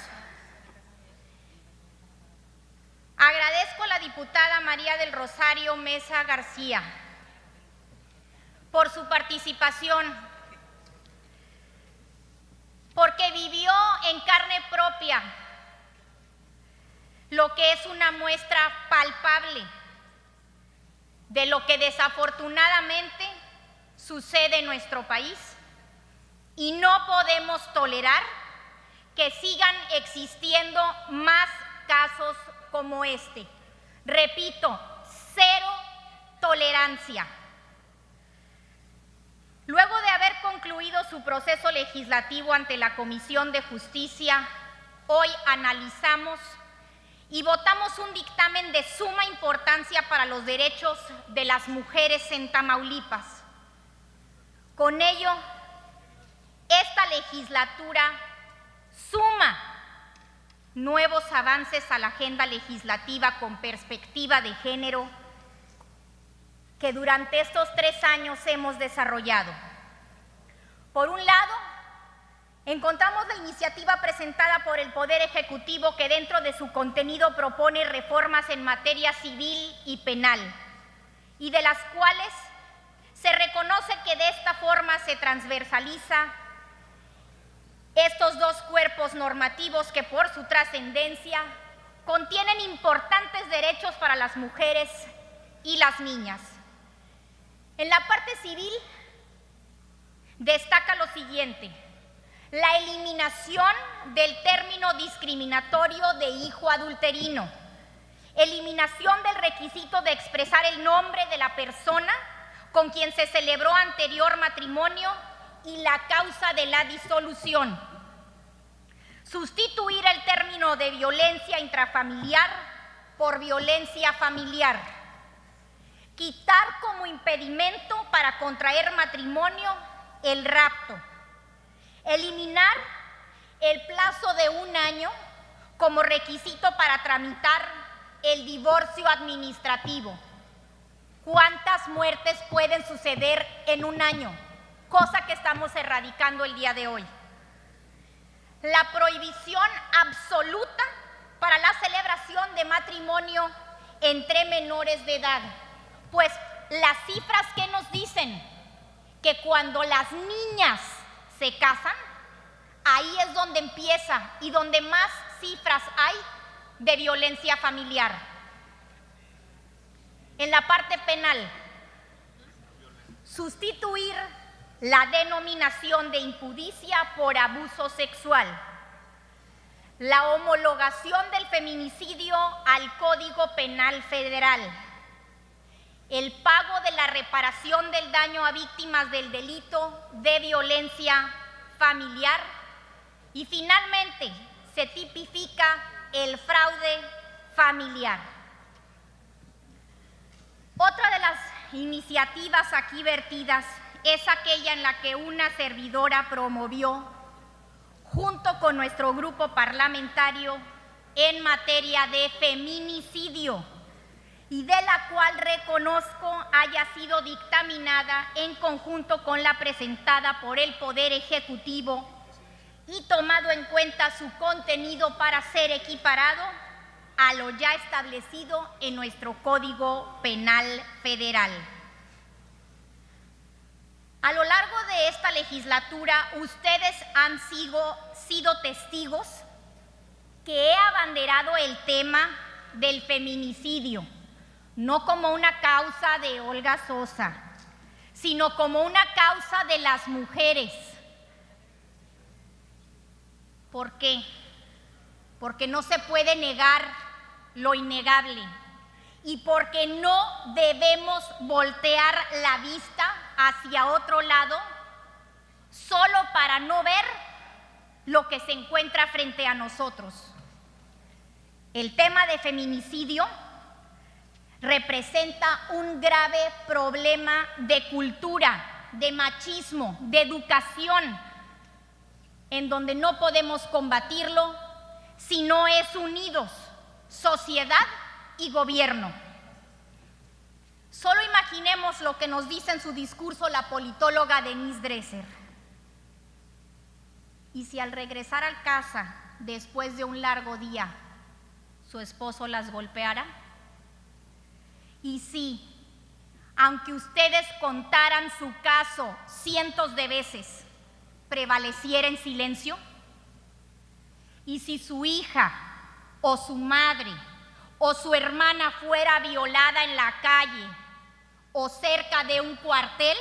agradezco a la diputada María del Rosario Mesa García por su participación, porque vivió en carne propia lo que es una muestra palpable de lo que desafortunadamente sucede en nuestro país, y no podemos tolerar que sigan existiendo más casos como este. Repito, cero tolerancia. Luego de haber concluido su proceso legislativo ante la Comisión de Justicia, hoy analizamos y votamos un dictamen de suma importancia para los derechos de las mujeres en Tamaulipas. Con ello, esta legislatura suma nuevos avances a la agenda legislativa con perspectiva de género que durante estos 3 años hemos desarrollado. Por un lado, encontramos la iniciativa presentada por el Poder Ejecutivo que dentro de su contenido propone reformas en materia civil y penal, y de las cuales se reconoce que de esta forma se transversaliza estos dos cuerpos normativos que por su trascendencia contienen importantes derechos para las mujeres y las niñas. En la parte civil destaca lo siguiente: la eliminación del término discriminatorio de hijo adulterino, eliminación del requisito de expresar el nombre de la persona con quien se celebró anterior matrimonio y la causa de la disolución, sustituir el término de violencia intrafamiliar por violencia familiar, quitar como impedimento para contraer matrimonio el rapto, eliminar el plazo de 1 año como requisito para tramitar el divorcio administrativo. ¿Cuántas muertes pueden suceder en 1 año? Cosa que estamos erradicando el día de hoy. La prohibición absoluta para la celebración de matrimonio entre menores de edad, pues las cifras que nos dicen que cuando las niñas se casan, ahí es donde empieza y donde más cifras hay de violencia familiar. En la parte penal, sustituir la denominación de impudicia por abuso sexual, la homologación del feminicidio al Código Penal Federal, el pago de la reparación del daño a víctimas del delito de violencia familiar y finalmente se tipifica el fraude familiar. Otra de las iniciativas aquí vertidas es aquella en la que una servidora promovió junto con nuestro grupo parlamentario en materia de feminicidio y de la cual reconozco haya sido dictaminada en conjunto con la presentada por el Poder Ejecutivo y tomado en cuenta su contenido para ser equiparado a lo ya establecido en nuestro Código Penal Federal. A lo largo de esta legislatura, ustedes han sido testigos que he abanderado el tema del feminicidio, no como una causa de Olga Sosa, sino como una causa de las mujeres. ¿Por qué? Porque no se puede negar lo innegable y porque no debemos voltear la vista hacia otro lado solo para no ver lo que se encuentra frente a nosotros. El tema de feminicidio representa un grave problema de cultura, de machismo, de educación, en donde no podemos combatirlo si no es unidos sociedad y gobierno. Solo imaginemos lo que nos dice en su discurso la politóloga Denise Dresser. ¿Y si al regresar a casa después de un largo día su esposo las golpeara? ¿Y si, aunque ustedes contaran su caso cientos de veces, prevaleciera en silencio? ¿Y si su hija o su madre o su hermana fuera violada en la calle o cerca de un cuartel?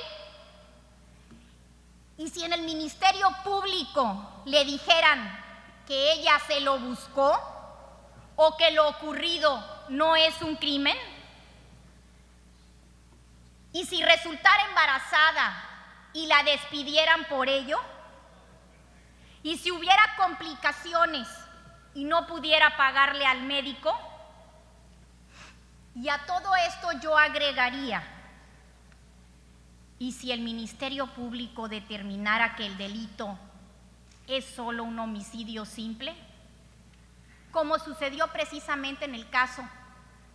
¿Y si en el Ministerio Público le dijeran que ella se lo buscó o que lo ocurrido no es un crimen? ¿Y si resultara embarazada y la despidieran por ello? ¿Y si hubiera complicaciones y no pudiera pagarle al médico? Y a todo esto yo agregaría, ¿y si el Ministerio Público determinara que el delito es solo un homicidio simple? Como sucedió precisamente en el caso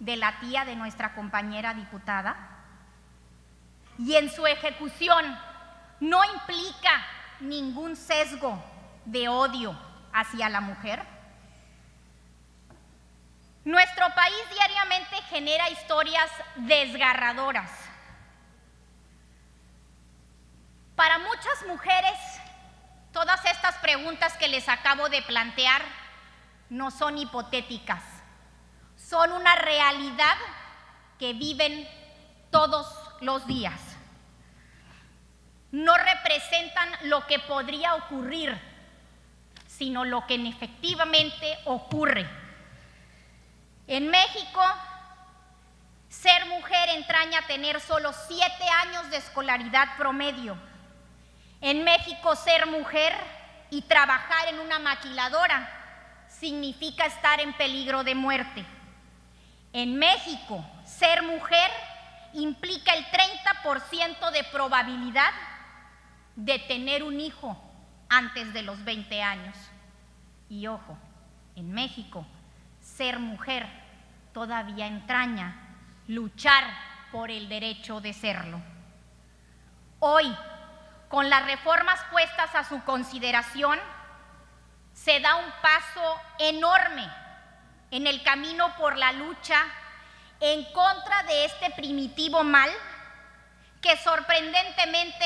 de la tía de nuestra compañera diputada. Y en su ejecución no implica ningún sesgo de odio hacia la mujer. Nuestro país diariamente genera historias desgarradoras. Para muchas mujeres, todas estas preguntas que les acabo de plantear no son hipotéticas, son una realidad que viven todos los días. No representan lo que podría ocurrir, sino lo que efectivamente ocurre. En México, ser mujer entraña tener solo 7 años de escolaridad promedio. En México, ser mujer y trabajar en una maquiladora significa estar en peligro de muerte. En México, ser mujer implica el 30% de probabilidad de tener un hijo antes de los 20 años. Y ojo, en México, ser mujer todavía entraña luchar por el derecho de serlo. Hoy, con las reformas puestas a su consideración, se da un paso enorme en el camino por la lucha en contra de este primitivo mal que sorprendentemente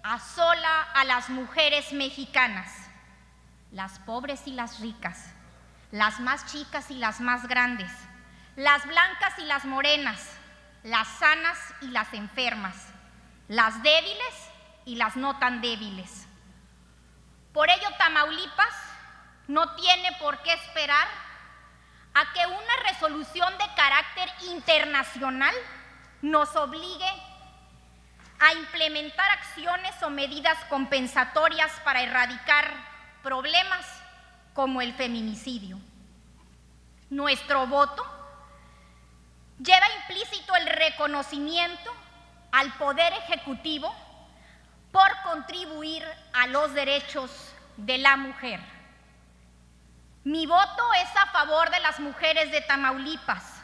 asola a las mujeres mexicanas, las pobres y las ricas, las más chicas y las más grandes, las blancas y las morenas, las sanas y las enfermas, las débiles y las no tan débiles. Por ello, Tamaulipas no tiene por qué esperar a que una resolución de carácter internacional nos obligue a implementar acciones o medidas compensatorias para erradicar problemas como el feminicidio. Nuestro voto lleva implícito el reconocimiento al Poder Ejecutivo por contribuir a los derechos de la mujer. Mi voto es a favor de las mujeres de Tamaulipas,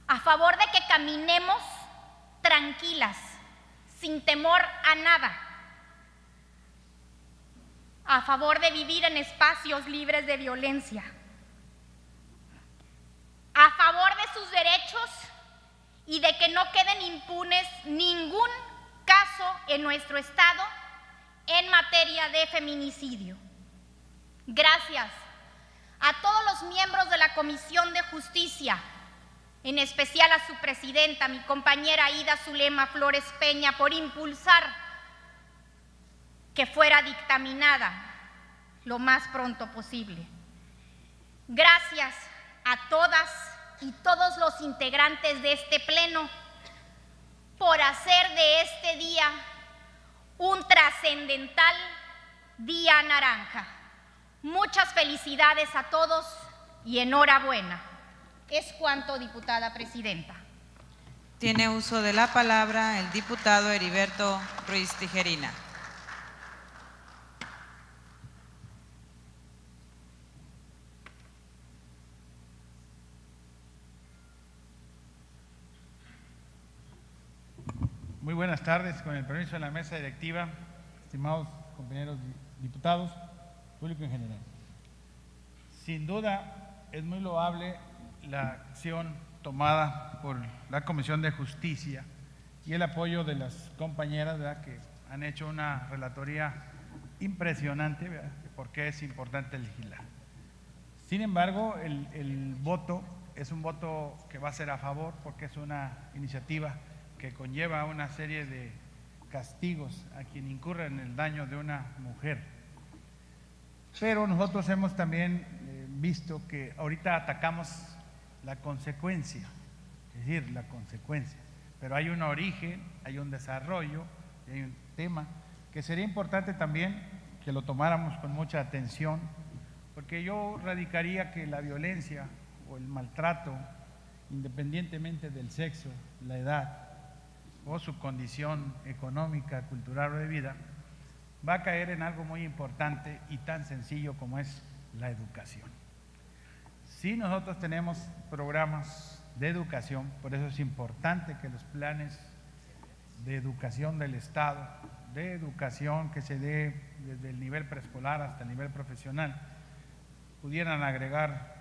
a favor de que caminemos tranquilas, sin temor a nada, a favor de vivir en espacios libres de violencia, a favor de sus derechos y de que no queden impunes ningún caso en nuestro estado en materia de feminicidio. Gracias a todos los miembros de la Comisión de Justicia, en especial a su presidenta, mi compañera Aida Zulema Flores Peña, por impulsar que fuera dictaminada lo más pronto posible. Gracias a todas y todos los integrantes de este pleno por hacer de este día un trascendental día naranja. Muchas felicidades a todos y enhorabuena. Es cuanto, diputada presidenta. Tiene uso de la palabra el diputado Heriberto Ruiz Tijerina. Muy buenas tardes, con el permiso de la mesa directiva, estimados compañeros diputados, público en general. Sin duda es muy loable la acción tomada por la Comisión de Justicia y el apoyo de las compañeras, ¿verdad?, que han hecho una relatoría impresionante, ¿verdad?, de por qué es importante legislar. Sin embargo, el voto es un voto que va a ser a favor porque es una iniciativa que conlleva una serie de castigos a quien incurra en el daño de una mujer. Pero nosotros hemos también visto que ahorita atacamos la consecuencia, es decir, la consecuencia, pero hay un origen, hay un desarrollo, y hay un tema que sería importante también que lo tomáramos con mucha atención, porque yo radicaría que la violencia o el maltrato, independientemente del sexo, la edad o su condición económica, cultural o de vida, va a caer en algo muy importante y tan sencillo como es la educación. Si nosotros tenemos programas de educación, por eso es importante que los planes de educación del Estado, de educación que se dé desde el nivel preescolar hasta el nivel profesional, pudieran agregar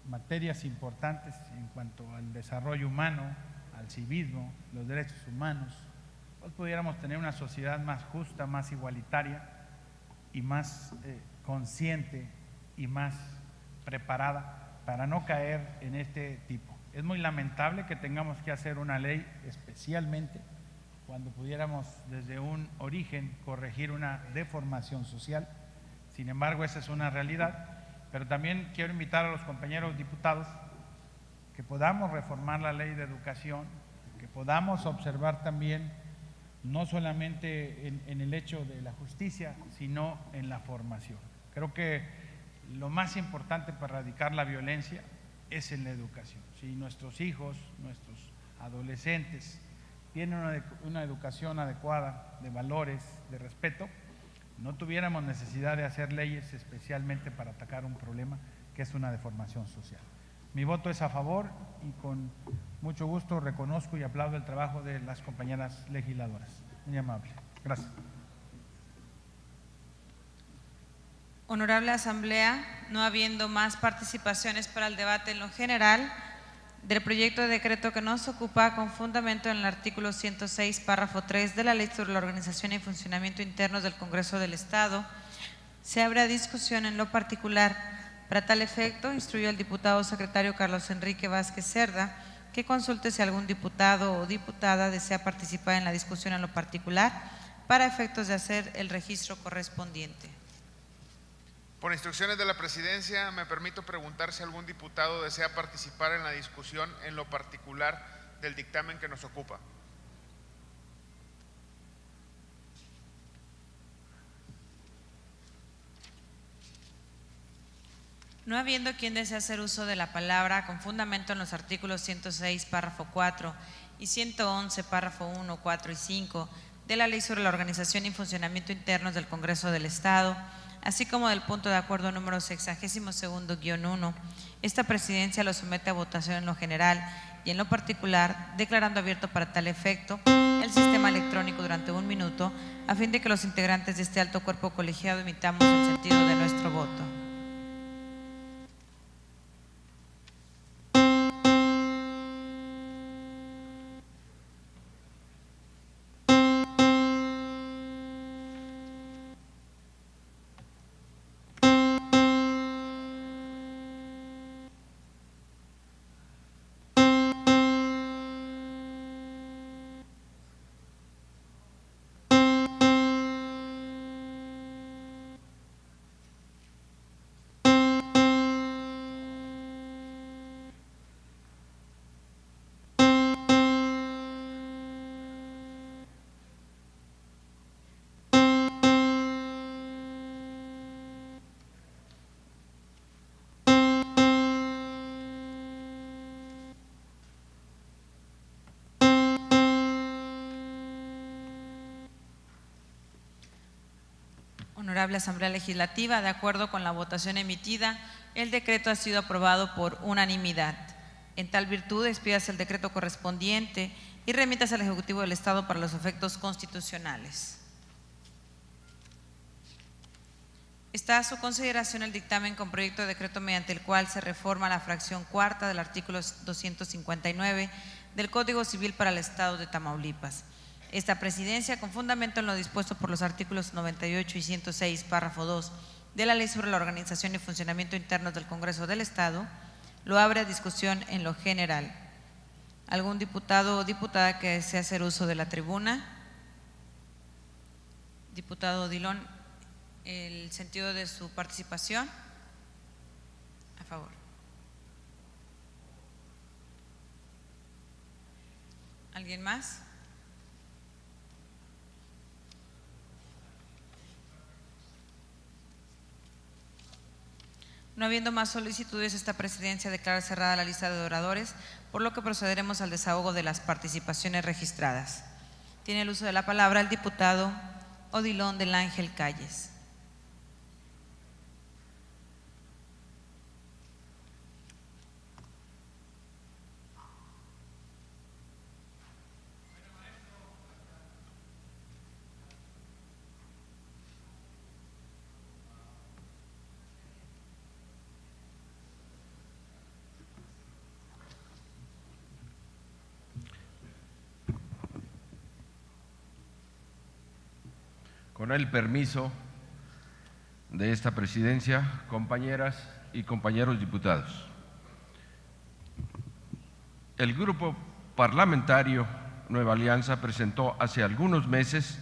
materias importantes en cuanto al desarrollo humano, al civismo, los derechos humanos, pues pudiéramos tener una sociedad más justa, más igualitaria y más consciente y más preparada para no caer en este tipo. Es muy lamentable que tengamos que hacer una ley especialmente cuando pudiéramos desde un origen corregir una deformación social. Sin embargo, esa es una realidad, pero también quiero invitar a los compañeros diputados que podamos reformar la ley de educación, que podamos observar también no solamente en el hecho de la justicia, sino en la formación. Creo que lo más importante para erradicar la violencia es en la educación. Si nuestros hijos, nuestros adolescentes tienen una educación adecuada, de valores, de respeto, no tuviéramos necesidad de hacer leyes especialmente para atacar un problema que es una deformación social. Mi voto es a favor y con mucho gusto reconozco y aplaudo el trabajo de las compañeras legisladoras. Muy amable. Gracias. Honorable Asamblea, no habiendo más participaciones para el debate en lo general del proyecto de decreto que nos ocupa con fundamento en el artículo 106, párrafo 3 de la Ley sobre la Organización y Funcionamiento Internos del Congreso del Estado, se abre discusión en lo particular. Para tal efecto, instruyó el diputado secretario Carlos Enrique Vázquez Cerda que consulte si algún diputado o diputada desea participar en la discusión en lo particular para efectos de hacer el registro correspondiente. Por instrucciones de la Presidencia, me permito preguntar si algún diputado desea participar en la discusión en lo particular del dictamen que nos ocupa. No habiendo quien desee hacer uso de la palabra con fundamento en los artículos 106, párrafo 4 y 111, párrafo 1, 4 y 5 de la Ley sobre la Organización y Funcionamiento Internos del Congreso del Estado, así como del punto de acuerdo número 62-1, esta Presidencia lo somete a votación en lo general y en lo particular, declarando abierto para tal efecto el sistema electrónico durante 1 minuto, a fin de que los integrantes de este alto cuerpo colegiado emitamos el sentido de nuestro voto. Honorable Asamblea Legislativa, de acuerdo con la votación emitida, el decreto ha sido aprobado por unanimidad. En tal virtud, expídase el decreto correspondiente y remítase al Ejecutivo del Estado para los efectos constitucionales. Está a su consideración el dictamen con proyecto de decreto mediante el cual se reforma la fracción cuarta del artículo 259 del Código Civil para el Estado de Tamaulipas. Esta Presidencia, con fundamento en lo dispuesto por los artículos 98 y 106, párrafo 2 de la Ley sobre la Organización y Funcionamiento Internos del Congreso del Estado, lo abre a discusión en lo general. ¿Algún diputado o diputada que desee hacer uso de la tribuna? Diputado Dilón, ¿el sentido de su participación? A favor. ¿Alguien más? No habiendo más solicitudes, esta presidencia declara cerrada la lista de oradores, por lo que procederemos al desahogo de las participaciones registradas. Tiene el uso de la palabra el diputado Odilon del Ángel Calles. Con el permiso de esta presidencia, compañeras y compañeros diputados, el Grupo Parlamentario Nueva Alianza presentó hace algunos meses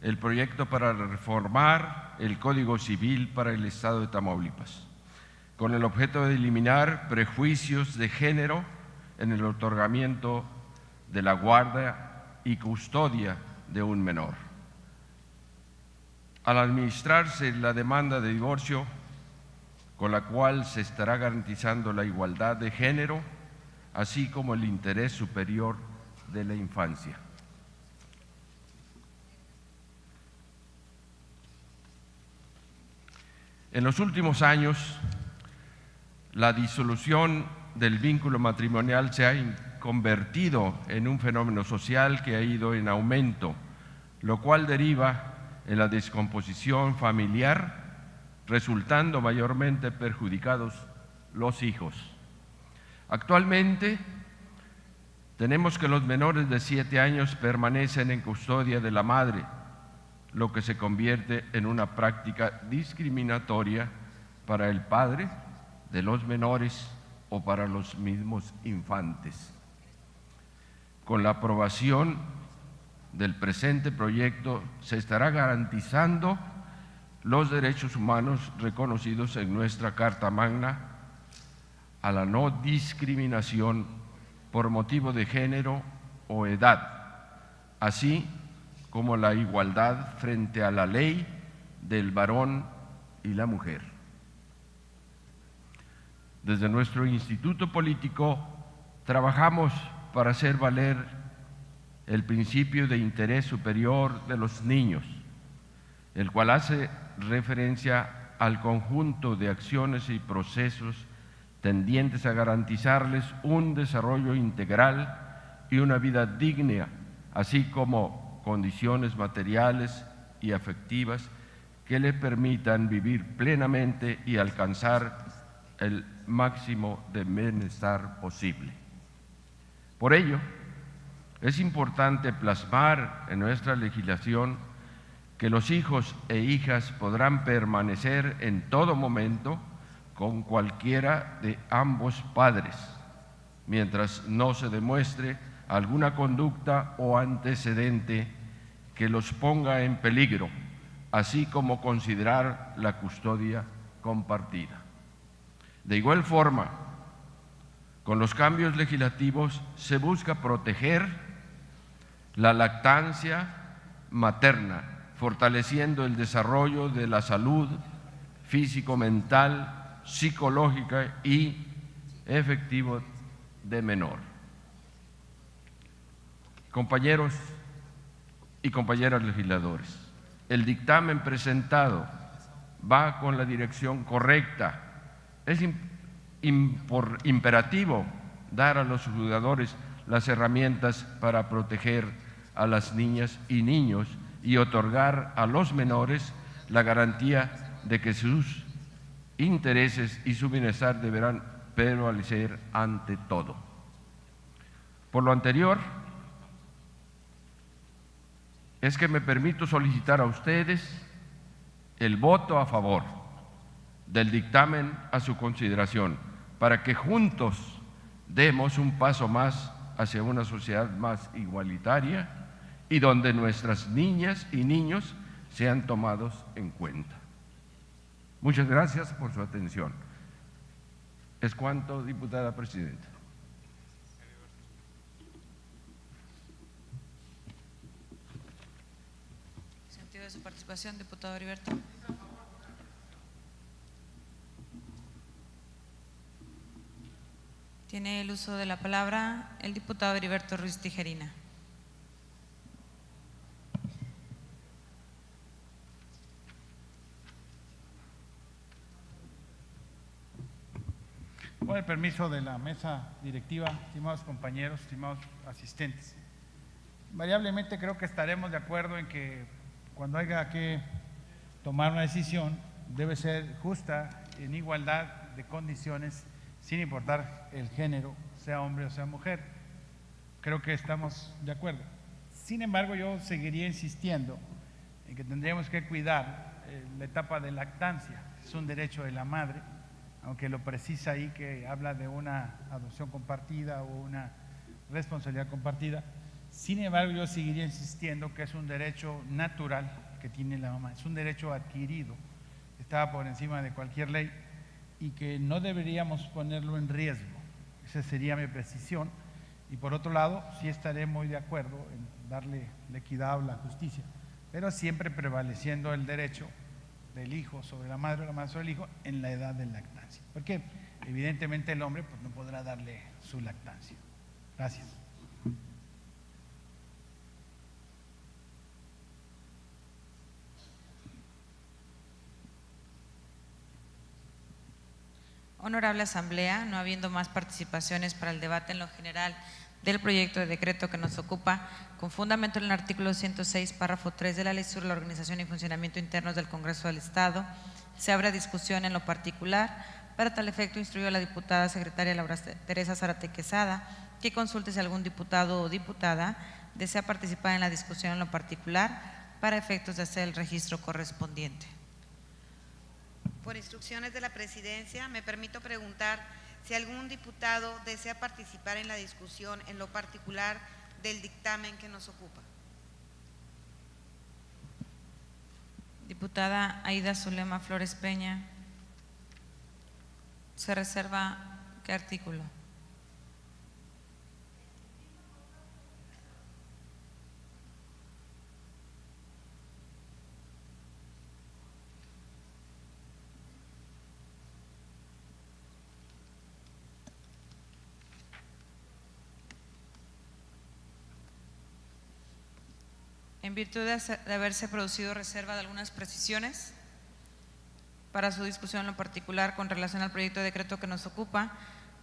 el proyecto para reformar el Código Civil para el Estado de Tamaulipas, con el objeto de eliminar prejuicios de género en el otorgamiento de la guardia y custodia de un menor. Al administrarse la demanda de divorcio, con la cual se estará garantizando la igualdad de género, así como el interés superior de la infancia. En los últimos años, la disolución del vínculo matrimonial se ha convertido en un fenómeno social que ha ido en aumento, lo cual deriva en la descomposición familiar, resultando mayormente perjudicados los hijos. Actualmente, tenemos que los menores de 7 años permanecen en custodia de la madre, lo que se convierte en una práctica discriminatoria para el padre de los menores o para los mismos infantes. Con la aprobación del presente proyecto se estará garantizando los derechos humanos reconocidos en nuestra Carta Magna a la no discriminación por motivo de género o edad, así como la igualdad frente a la ley del varón y la mujer. Desde nuestro instituto político trabajamos para hacer valer el principio de interés superior de los niños, el cual hace referencia al conjunto de acciones y procesos tendientes a garantizarles un desarrollo integral y una vida digna, así como condiciones materiales y afectivas que le permitan vivir plenamente y alcanzar el máximo de bienestar posible. Por ello, es importante plasmar en nuestra legislación que los hijos e hijas podrán permanecer en todo momento con cualquiera de ambos padres, mientras no se demuestre alguna conducta o antecedente que los ponga en peligro, así como considerar la custodia compartida. De igual forma, con los cambios legislativos se busca proteger la lactancia materna, fortaleciendo el desarrollo de la salud físico-mental, psicológica y efectivo de menor. Compañeros y compañeras legisladores, el dictamen presentado va con la dirección correcta. Es imperativo dar a los juzgadores las herramientas para proteger a las niñas y niños y otorgar a los menores la garantía de que sus intereses y su bienestar deberán prevalecer ante todo. Por lo anterior, es que me permito solicitar a ustedes el voto a favor del dictamen a su consideración, para que juntos demos un paso más hacia una sociedad más igualitaria y donde nuestras niñas y niños sean tomados en cuenta. Muchas gracias por su atención. Es cuanto, diputada presidenta. Sentido de su participación, diputado Heriberto. uso de la palabra el diputado Heriberto Ruiz Tijerina. Con el permiso de la mesa directiva, estimados compañeros, estimados asistentes, variablemente creo que estaremos de acuerdo en que cuando haya que tomar una decisión debe ser justa, en igualdad de condiciones, sin importar el género, sea hombre o sea mujer. Creo que estamos de acuerdo. Sin embargo, yo seguiría insistiendo en que tendríamos que cuidar la etapa de lactancia. Es un derecho de la madre, aunque lo precisa ahí que habla de una adopción compartida o una responsabilidad compartida. Sin embargo, yo seguiría insistiendo que es un derecho natural que tiene la mamá, es un derecho adquirido, está por encima de cualquier ley y que no deberíamos ponerlo en riesgo. Esa sería mi precisión. Y por otro lado, sí estaré muy de acuerdo en darle la equidad o la justicia, pero siempre prevaleciendo el derecho del hijo sobre la madre o la madre sobre el hijo en la edad de lactancia. Porque evidentemente el hombre pues, no podrá darle su lactancia. Gracias. Honorable Asamblea, no habiendo más participaciones para el debate en lo general del proyecto de decreto que nos ocupa, con fundamento en el artículo 106, párrafo 3 de la Ley sobre la Organización y Funcionamiento Internos del Congreso del Estado, se abre discusión en lo particular. Para tal efecto, instruyó a la diputada secretaria Laura Teresa Zárate Quesada que consulte si algún diputado o diputada desea participar en la discusión en lo particular para efectos de hacer el registro correspondiente. Por instrucciones de la Presidencia, me permito preguntar si algún diputado desea participar en la discusión en lo particular del dictamen que nos ocupa. Diputada Aida Zulema Flores Peña, ¿se reserva qué artículo? En virtud de haberse producido reserva de algunas precisiones para su discusión en lo particular con relación al proyecto de decreto que nos ocupa,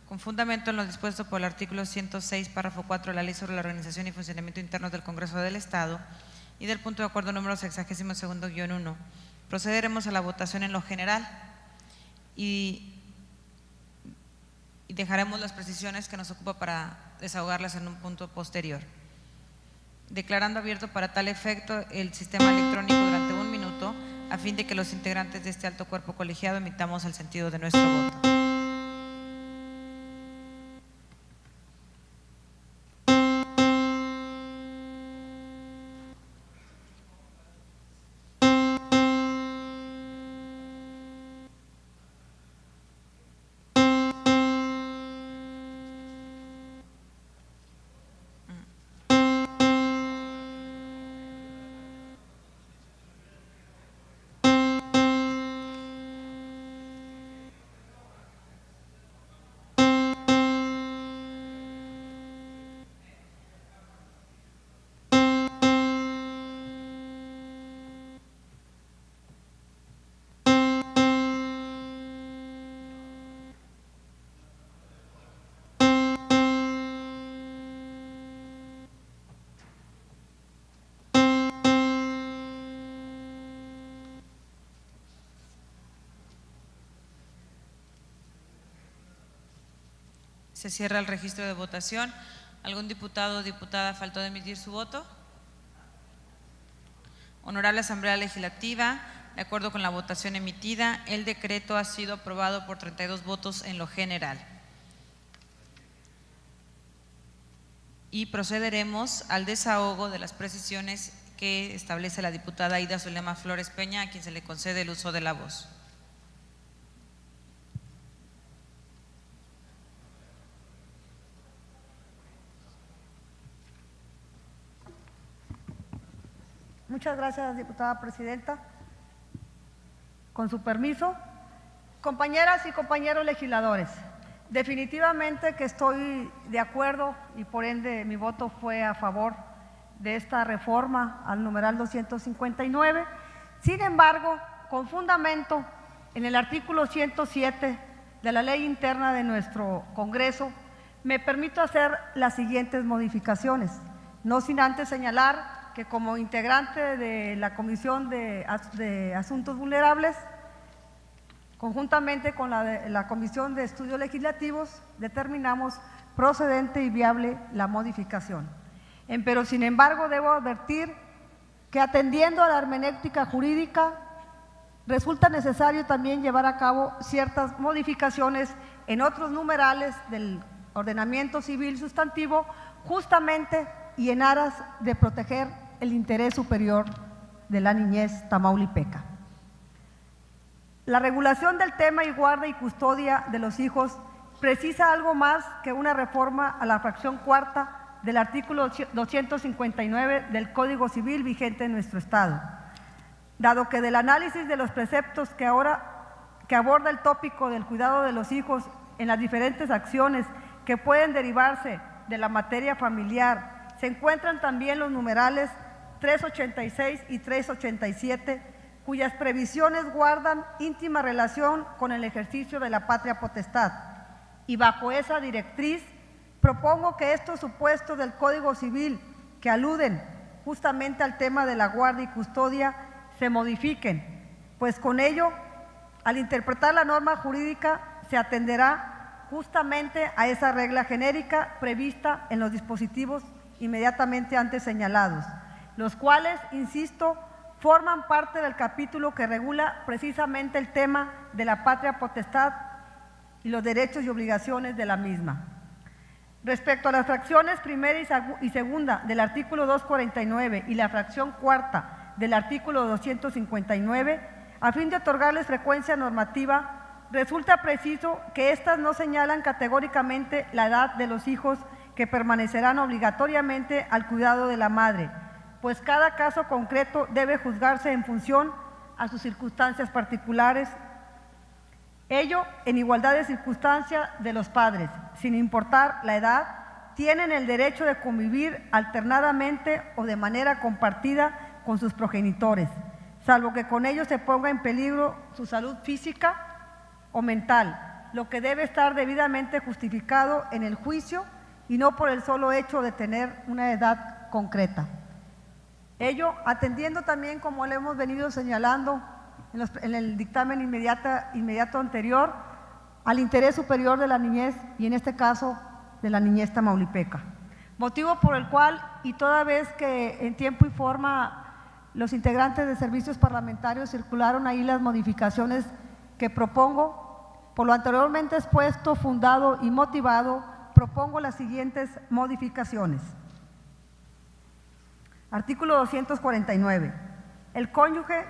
con fundamento en lo dispuesto por el artículo 106, párrafo 4 de la Ley sobre la Organización y Funcionamiento Internos del Congreso del Estado y del punto de acuerdo número 62-1, procederemos a la votación en lo general y dejaremos las precisiones que nos ocupa para desahogarlas en un punto posterior. Declarando abierto para tal efecto el sistema electrónico durante 1 minuto, a fin de que los integrantes de este alto cuerpo colegiado emitamos el sentido de nuestro voto. Se cierra el registro de votación. ¿Algún diputado o diputada faltó de emitir su voto? Honorable Asamblea Legislativa, de acuerdo con la votación emitida, el decreto ha sido aprobado por 32 votos en lo general. Y procederemos al desahogo de las precisiones que establece la diputada Aida Zulema Flores Peña, a quien se le concede el uso de la voz. Muchas gracias, diputada presidenta. Con su permiso, compañeras y compañeros legisladores, Definitivamente que estoy de acuerdo y por ende mi voto fue a favor de esta reforma al numeral 259. Sin embargo, con fundamento en el artículo 107 de la ley interna de nuestro Congreso, me permito hacer las siguientes modificaciones, no sin antes señalar que como integrante de la Comisión de Asuntos Vulnerables, conjuntamente con la Comisión de Estudios Legislativos, determinamos procedente y viable la modificación. Pero sin embargo debo advertir que atendiendo a la hermenéutica jurídica, resulta necesario también llevar a cabo ciertas modificaciones en otros numerales del ordenamiento civil sustantivo, justamente y en aras de proteger el interés superior de la niñez tamaulipeca. La regulación del tema y guarda y custodia de los hijos precisa algo más que una reforma a la fracción cuarta del artículo 259 del Código Civil vigente en nuestro Estado, dado que del análisis de los preceptos que aborda el tópico del cuidado de los hijos en las diferentes acciones que pueden derivarse de la materia familiar, se encuentran también los numerales 386 y 387, cuyas previsiones guardan íntima relación con el ejercicio de la patria potestad. Y bajo esa directriz, propongo que estos supuestos del Código Civil que aluden justamente al tema de la guarda y custodia se modifiquen, pues con ello, al interpretar la norma jurídica, se atenderá justamente a esa regla genérica prevista en los dispositivos inmediatamente antes señalados, los cuales, insisto, forman parte del capítulo que regula precisamente el tema de la patria potestad y los derechos y obligaciones de la misma. Respecto a las fracciones primera y segunda del artículo 249 y la fracción cuarta del artículo 259, a fin de otorgarles frecuencia normativa, resulta preciso que éstas no señalan categóricamente la edad de los hijos que permanecerán obligatoriamente al cuidado de la madre, pues cada caso concreto debe juzgarse en función a sus circunstancias particulares, ello en igualdad de circunstancia de los padres, sin importar la edad, tienen el derecho de convivir alternadamente o de manera compartida con sus progenitores, salvo que con ello se ponga en peligro su salud física o mental, lo que debe estar debidamente justificado en el juicio y no por el solo hecho de tener una edad concreta. Ello atendiendo también, como le hemos venido señalando en el dictamen inmediato anterior, al interés superior de la niñez y en este caso de la niñez tamaulipeca. Motivo por el cual, y toda vez que en tiempo y forma los integrantes de servicios parlamentarios circularon ahí las modificaciones que propongo, por lo anteriormente expuesto, fundado y motivado, propongo las siguientes modificaciones. Artículo 249. El cónyuge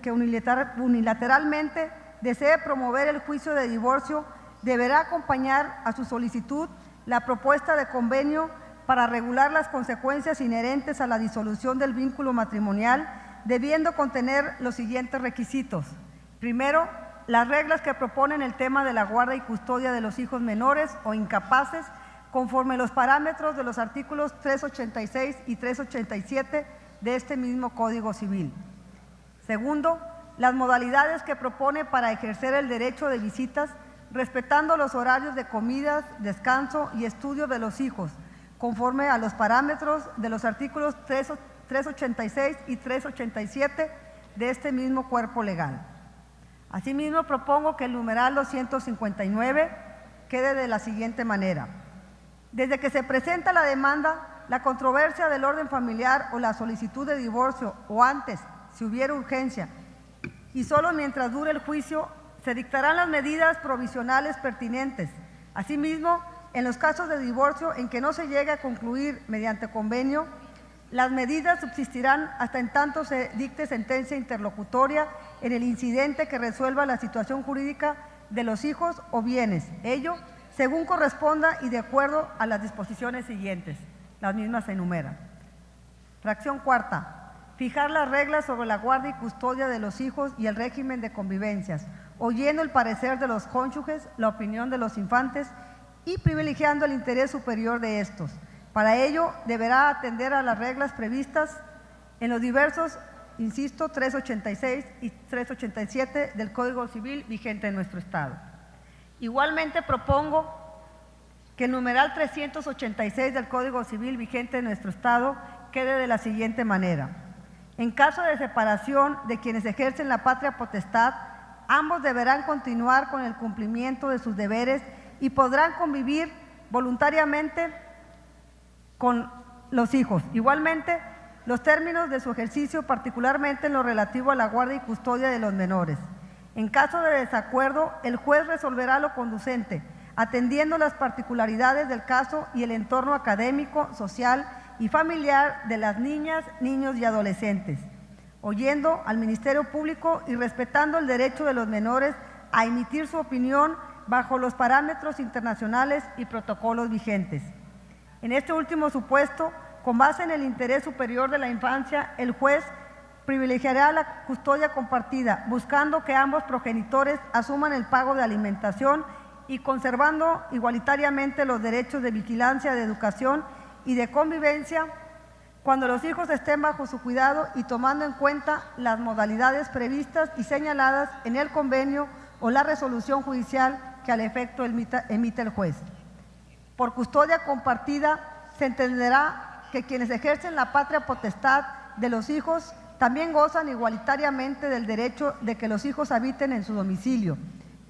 que unilateralmente desee promover el juicio de divorcio deberá acompañar a su solicitud la propuesta de convenio para regular las consecuencias inherentes a la disolución del vínculo matrimonial, debiendo contener los siguientes requisitos. Primero, las reglas que proponen el tema de la guarda y custodia de los hijos menores o incapaces, conforme los parámetros de los artículos 386 y 387 de este mismo Código Civil. Segundo, las modalidades que propone para ejercer el derecho de visitas, respetando los horarios de comidas, descanso y estudio de los hijos, conforme a los parámetros de los artículos 386 y 387 de este mismo cuerpo legal. Asimismo, propongo que el numeral 259 quede de la siguiente manera. Desde que se presenta la demanda, la controversia del orden familiar o la solicitud de divorcio o antes, si hubiera urgencia, y solo mientras dure el juicio, se dictarán las medidas provisionales pertinentes. Asimismo, en los casos de divorcio en que no se llegue a concluir mediante convenio, las medidas subsistirán hasta en tanto se dicte sentencia interlocutoria en el incidente que resuelva la situación jurídica de los hijos o bienes, ello según corresponda y de acuerdo a las disposiciones siguientes. Las mismas se enumeran. Fracción cuarta. Fijar las reglas sobre la guarda y custodia de los hijos y el régimen de convivencias, oyendo el parecer de los cónyuges, la opinión de los infantes y privilegiando el interés superior de estos. Para ello, deberá atender a las reglas previstas en los diversos, insisto, 386 y 387 del Código Civil vigente en nuestro Estado. Igualmente propongo que el numeral 386 del Código Civil vigente en nuestro Estado quede de la siguiente manera. En caso de separación de quienes ejercen la patria potestad, ambos deberán continuar con el cumplimiento de sus deberes y podrán convivir voluntariamente con los hijos. Igualmente, los términos de su ejercicio, particularmente en lo relativo a la guardia y custodia de los menores. En caso de desacuerdo, el juez resolverá lo conducente, atendiendo las particularidades del caso y el entorno académico, social y familiar de las niñas, niños y adolescentes, oyendo al Ministerio Público y respetando el derecho de los menores a emitir su opinión bajo los parámetros internacionales y protocolos vigentes. En este último supuesto, con base en el interés superior de la infancia, el juez privilegiará la custodia compartida, buscando que ambos progenitores asuman el pago de alimentación y conservando igualitariamente los derechos de vigilancia, de educación y de convivencia cuando los hijos estén bajo su cuidado y tomando en cuenta las modalidades previstas y señaladas en el convenio o la resolución judicial que al efecto emite el juez. Por custodia compartida se entenderá que quienes ejercen la patria potestad de los hijos también gozan igualitariamente del derecho de que los hijos habiten en su domicilio,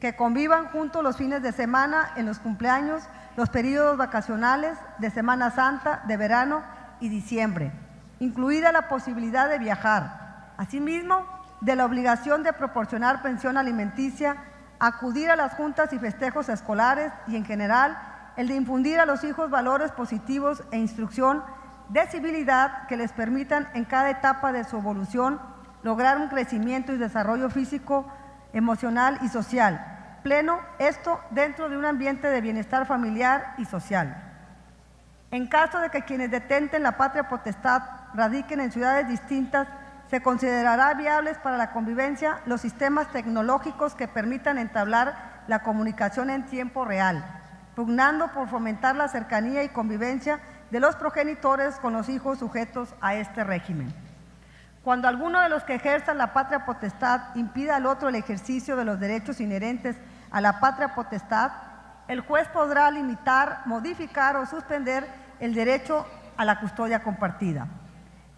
que convivan juntos los fines de semana, en los cumpleaños, los periodos vacacionales, de Semana Santa, de verano y diciembre, incluida la posibilidad de viajar. Asimismo, de la obligación de proporcionar pensión alimenticia, acudir a las juntas y festejos escolares y, en general, el de infundir a los hijos valores positivos e instrucción de civilidad que les permitan en cada etapa de su evolución lograr un crecimiento y desarrollo físico, emocional y social pleno, esto dentro de un ambiente de bienestar familiar y social. En caso de que quienes detenten la patria potestad radiquen en ciudades distintas, se considerará viables para la convivencia los sistemas tecnológicos que permitan entablar la comunicación en tiempo real, pugnando por fomentar la cercanía y convivencia de los progenitores con los hijos sujetos a este régimen. Cuando alguno de los que ejerzan la patria potestad impida al otro el ejercicio de los derechos inherentes a la patria potestad, el juez podrá limitar, modificar o suspender el derecho a la custodia compartida.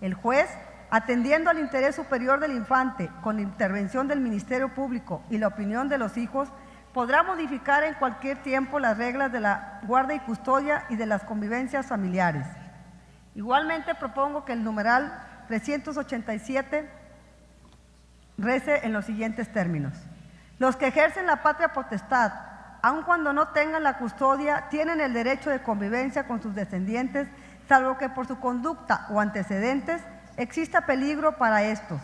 El juez, atendiendo al interés superior del infante con intervención del Ministerio Público y la opinión de los hijos, podrá modificar en cualquier tiempo las reglas de la guardia y custodia y de las convivencias familiares. Igualmente propongo que el numeral 387 rece en los siguientes términos. Los que ejercen la patria potestad, aun cuando no tengan la custodia, tienen el derecho de convivencia con sus descendientes, salvo que por su conducta o antecedentes exista peligro para estos.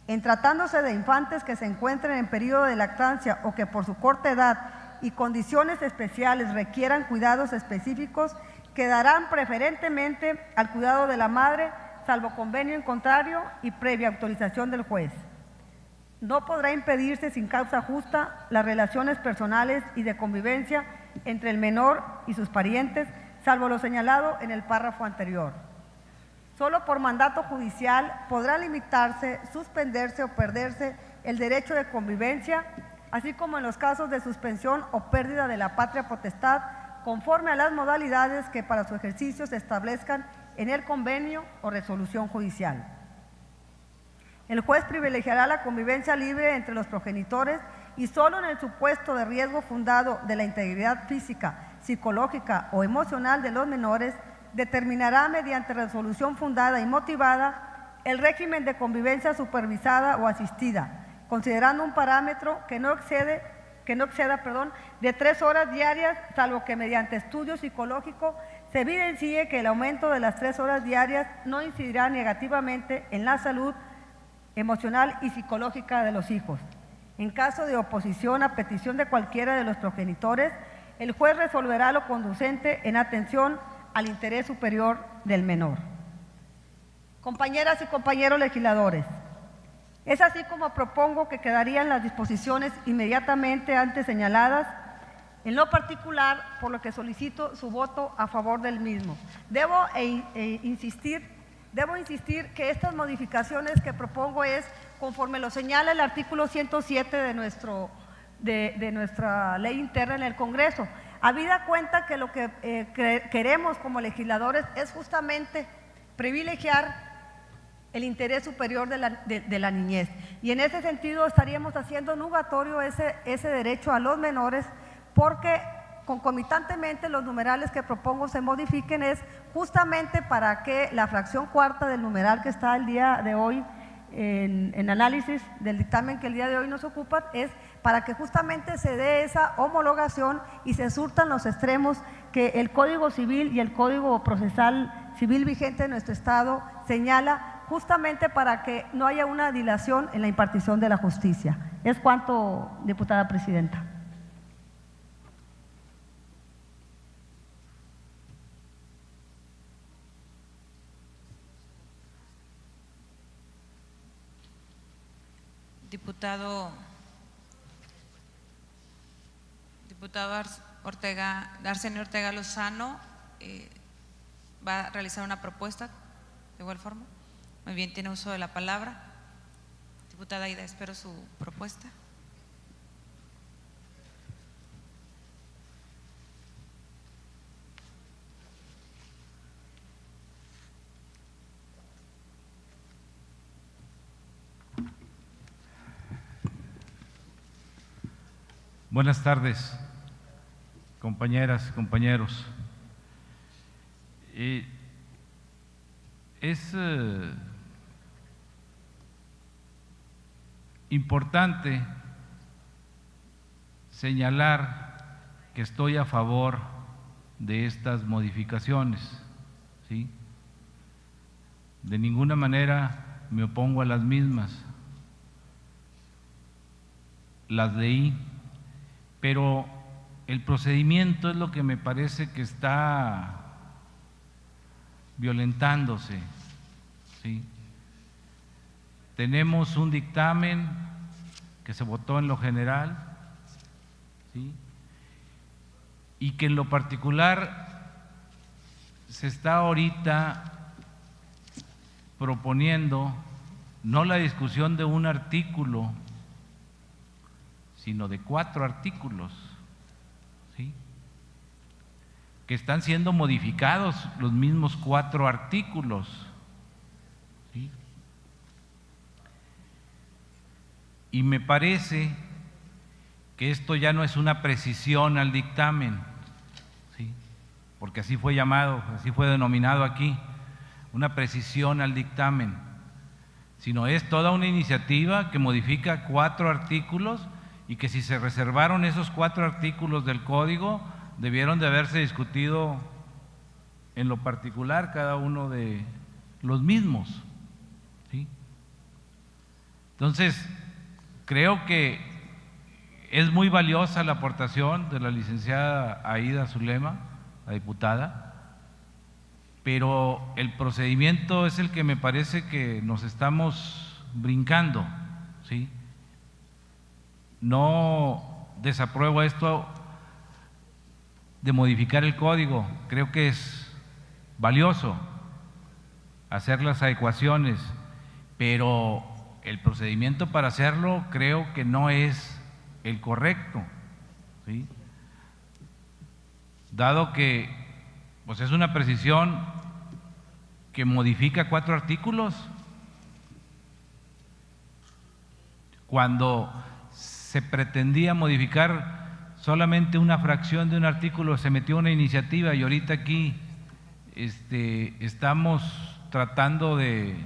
En tratándose de infantes que se encuentren en periodo de lactancia o que por su corta edad y condiciones especiales requieran cuidados específicos, quedarán preferentemente al cuidado de la madre, salvo convenio en contrario y previa autorización del juez. No podrá impedirse sin causa justa las relaciones personales y de convivencia entre el menor y sus parientes, salvo lo señalado en el párrafo anterior. Solo por mandato judicial podrá limitarse, suspenderse o perderse el derecho de convivencia, así como en los casos de suspensión o pérdida de la patria potestad, conforme a las modalidades que para su ejercicio se establezcan en el convenio o resolución judicial. El juez privilegiará la convivencia libre entre los progenitores y solo en el supuesto de riesgo fundado de la integridad física, psicológica o emocional de los menores, determinará mediante resolución fundada y motivada el régimen de convivencia supervisada o asistida, considerando un parámetro que no exceda de 3 horas diarias, salvo que mediante estudio psicológico se evidencie que el aumento de las 3 horas diarias no incidirá negativamente en la salud emocional y psicológica de los hijos. En caso de oposición a petición de cualquiera de los progenitores, el juez resolverá lo conducente en atención al interés superior del menor. Compañeras y compañeros legisladores, Es así como propongo que quedarían las disposiciones inmediatamente antes señaladas, en lo particular, por lo que solicito su voto a favor del mismo. Debo insistir que estas modificaciones que propongo es conforme lo señala el artículo 107 de nuestra ley interna en el Congreso. Habida cuenta que lo que queremos como legisladores es justamente privilegiar el interés superior de la niñez. Y en ese sentido estaríamos haciendo nugatorio ese derecho a los menores, porque concomitantemente los numerales que propongo se modifiquen es justamente para que la fracción cuarta del numeral que está el día de hoy en análisis del dictamen que el día de hoy nos ocupa, es para que justamente se dé esa homologación y se surtan los extremos que el Código Civil y el Código Procesal Civil vigente de nuestro Estado señala, justamente para que no haya una dilación en la impartición de la justicia. Es cuanto, diputada presidenta. Diputado Arsenio Ortega Lozano va a realizar una propuesta de igual forma. Muy bien, tiene uso de la palabra. Diputada Aida, espero su propuesta. Buenas tardes, compañeras, compañeros. Es importante señalar que estoy a favor de estas modificaciones, ¿sí? De ninguna manera me opongo a las mismas. Las leí, pero el procedimiento es lo que me parece que está violentándose, ¿sí? Tenemos un dictamen que se votó en lo general, ¿sí? Y que en lo particular se está ahorita proponiendo no la discusión de un artículo, sino de 4 artículos, ¿sí? Que están siendo modificados los mismos 4 artículos, ¿sí? Y me parece que esto ya no es una precisión al dictamen, ¿sí? Porque así fue llamado, así fue denominado aquí, una precisión al dictamen, sino es toda una iniciativa que modifica 4 artículos y que si se reservaron esos 4 artículos del Código, debieron de haberse discutido en lo particular cada uno de los mismos, ¿sí? Entonces, creo que es muy valiosa la aportación de la licenciada Aida Zulema, la diputada, pero el procedimiento es el que me parece que nos estamos brincando, ¿sí? No desapruebo esto de modificar el código, creo que es valioso hacer las adecuaciones, pero el procedimiento para hacerlo creo que no es el correcto, ¿sí? Dado que pues es una precisión que modifica 4 artículos, cuando se pretendía modificar solamente una fracción de un artículo, se metió una iniciativa y ahorita aquí estamos tratando de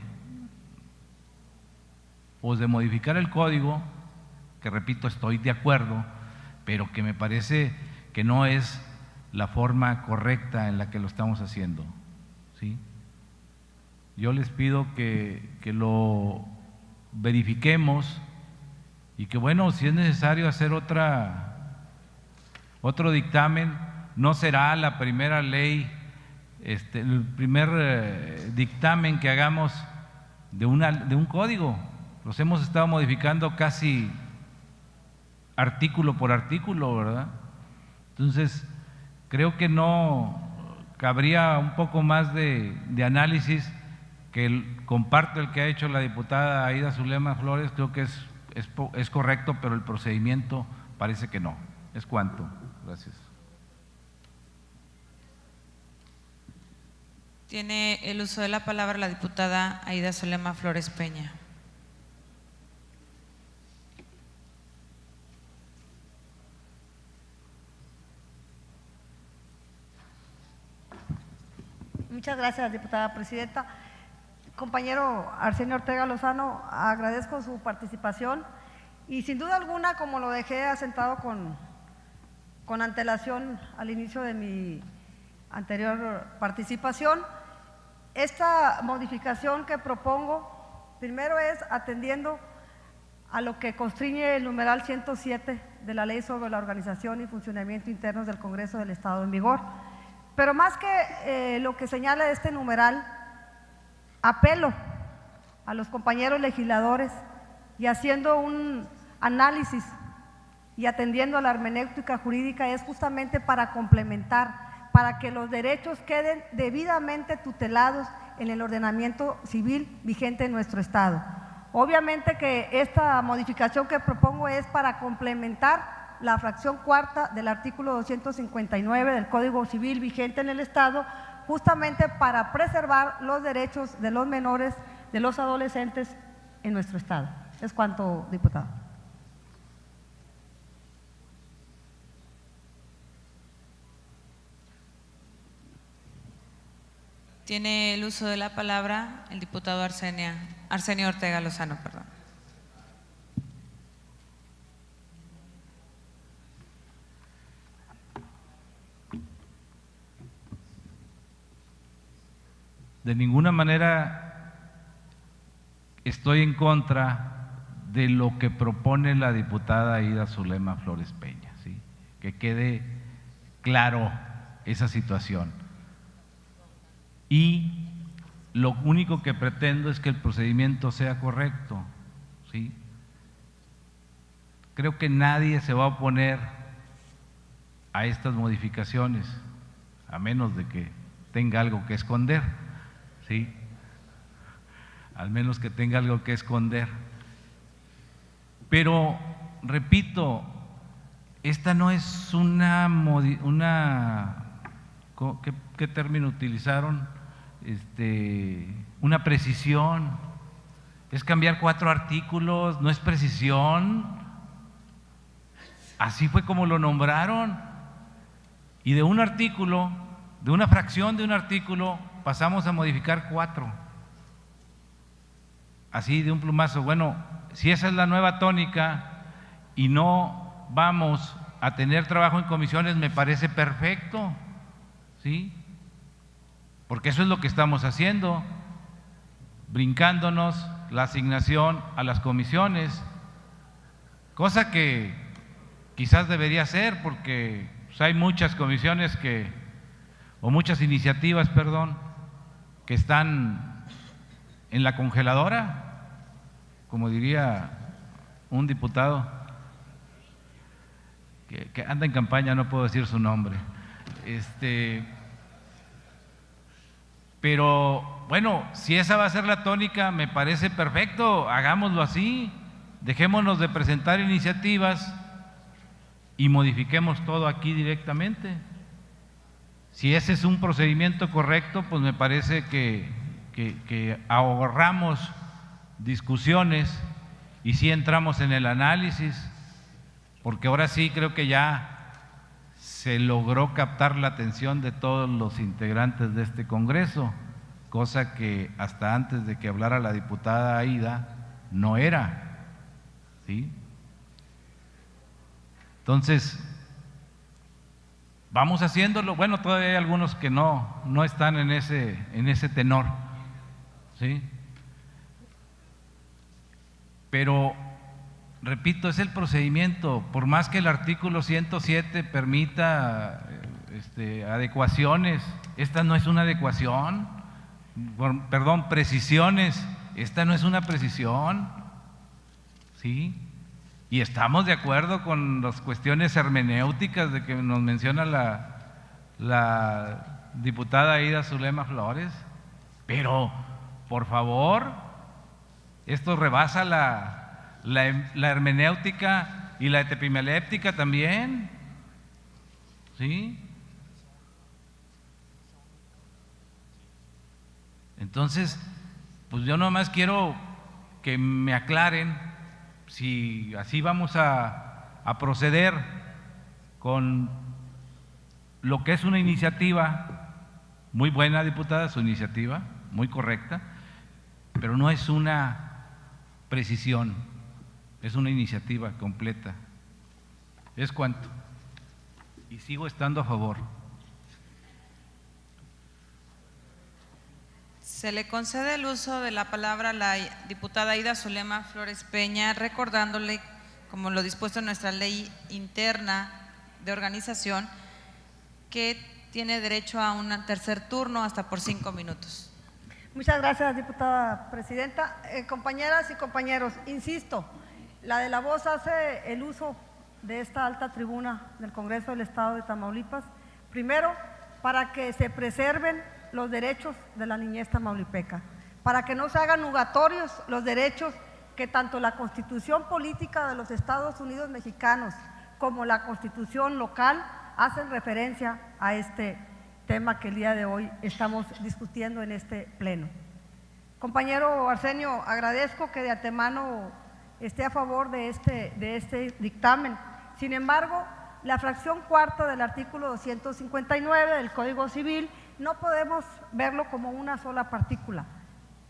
modificar el código, que repito, estoy de acuerdo, pero que me parece que no es la forma correcta en la que lo estamos haciendo, ¿sí? Yo les pido que lo verifiquemos y que, bueno, si es necesario hacer otro dictamen, no será la primera ley, el primer dictamen que hagamos de un código, los hemos estado modificando casi artículo por artículo, ¿verdad? Entonces, creo que no cabría un poco más de análisis, que comparto el que ha hecho la diputada Aida Zulema Flores, creo que es correcto, pero el procedimiento parece que no. Es cuanto. Gracias. Tiene el uso de la palabra la diputada Aida Zulema Flores Peña. Muchas gracias, diputada presidenta. Compañero Arsenio Ortega Lozano, agradezco su participación y sin duda alguna, como lo dejé asentado con antelación al inicio de mi anterior participación, esta modificación que propongo, primero es atendiendo a lo que constriñe el numeral 107 de la Ley sobre la Organización y Funcionamiento Internos del Congreso del Estado en vigor. Pero más que lo que señala este numeral, apelo a los compañeros legisladores y haciendo un análisis y atendiendo a la hermenéutica jurídica es justamente para complementar, para que los derechos queden debidamente tutelados en el ordenamiento civil vigente en nuestro Estado. Obviamente que esta modificación que propongo es para complementar la fracción cuarta del artículo 259 del Código Civil vigente en el Estado, justamente para preservar los derechos de los menores, de los adolescentes en nuestro Estado. Es cuanto, diputado. Tiene el uso de la palabra el diputado Arsenio Ortega Lozano, perdón. De ninguna manera estoy en contra de lo que propone la diputada Aida Zulema Flores Peña, ¿sí? Que quede claro esa situación. Y lo único que pretendo es que el procedimiento sea correcto, ¿sí? Creo que nadie se va a oponer a estas modificaciones, a menos de que tenga algo que esconder. ¿Sí? Al menos que tenga algo que esconder. Pero, repito, esta no es ¿qué término utilizaron? Una precisión. Es cambiar 4 artículos, no es precisión. Así fue como lo nombraron. Y de un artículo, de una fracción de un artículo, pasamos a modificar 4, así de un plumazo. Bueno, si esa es la nueva tónica y no vamos a tener trabajo en comisiones, me parece perfecto, ¿sí? Porque eso es lo que estamos haciendo, brincándonos la asignación a las comisiones, cosa que quizás debería ser, porque pues, hay muchas comisiones o muchas iniciativas, perdón, que están en la congeladora, como diría un diputado que anda en campaña, no puedo decir su nombre. Pero bueno, si esa va a ser la tónica, me parece perfecto, hagámoslo así, dejémonos de presentar iniciativas y modifiquemos todo aquí directamente. Si ese es un procedimiento correcto, pues me parece que ahorramos discusiones y sí entramos en el análisis, porque ahora sí creo que ya se logró captar la atención de todos los integrantes de este Congreso, cosa que hasta antes de que hablara la diputada Aida no era, ¿sí? Entonces, vamos haciéndolo. Bueno, todavía hay algunos que no están en ese tenor, ¿sí? Pero, repito, es el procedimiento. Por más que el artículo 107 permita adecuaciones, esta no es una adecuación, perdón, precisiones, esta no es una precisión, ¿sí? Y estamos de acuerdo con las cuestiones hermenéuticas de que nos menciona la diputada Aida Zulema Flores, pero por favor, esto rebasa la hermenéutica y la epimeléptica también, ¿sí? Entonces, pues yo nomás quiero que me aclaren si así vamos a proceder con lo que es una iniciativa muy buena, diputada, su iniciativa, muy correcta, pero no es una precisión, es una iniciativa completa. ¿Es cuánto? Y sigo estando a favor. Se le concede el uso de la palabra a la diputada Aida Zulema Flores Peña, recordándole, como lo dispuesto en nuestra ley interna de organización, que tiene derecho a un tercer turno hasta por 5 minutos. Muchas gracias, diputada presidenta. Compañeras y compañeros, insisto, la de la voz hace el uso de esta alta tribuna del Congreso del Estado de Tamaulipas, primero, para que se preserven los derechos de la niñez tamaulipeca, para que no se hagan nugatorios los derechos que tanto la Constitución Política de los Estados Unidos Mexicanos como la Constitución local hacen referencia a este tema que el día de hoy estamos discutiendo en este pleno. Compañero Arsenio, agradezco que de antemano esté a favor de este dictamen. Sin embargo, la fracción cuarta del artículo 259 del Código Civil no podemos verlo como una sola partícula.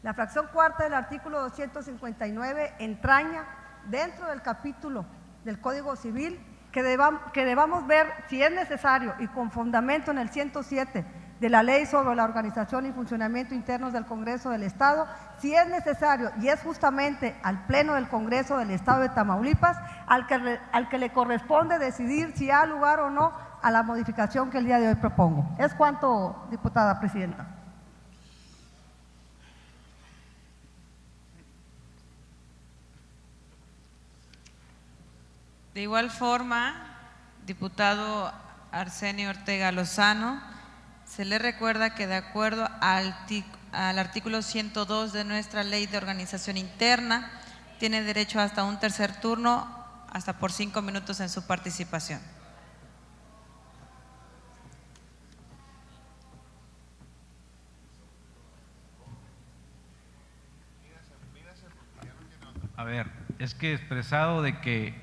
La fracción cuarta del artículo 259 entraña dentro del capítulo del Código Civil que debamos ver si es necesario y con fundamento en el 107 de la Ley sobre la Organización y Funcionamiento Internos del Congreso del Estado, si es necesario y es justamente al Pleno del Congreso del Estado de Tamaulipas al que le corresponde decidir si ha lugar o no a la modificación que el día de hoy propongo. Es cuanto, diputada presidenta. De igual forma, diputado Arsenio Ortega Lozano, se le recuerda que de acuerdo al artículo 102 de nuestra Ley de Organización Interna, tiene derecho hasta un tercer turno, hasta por 5 minutos en su participación. A ver, es que expresado de que,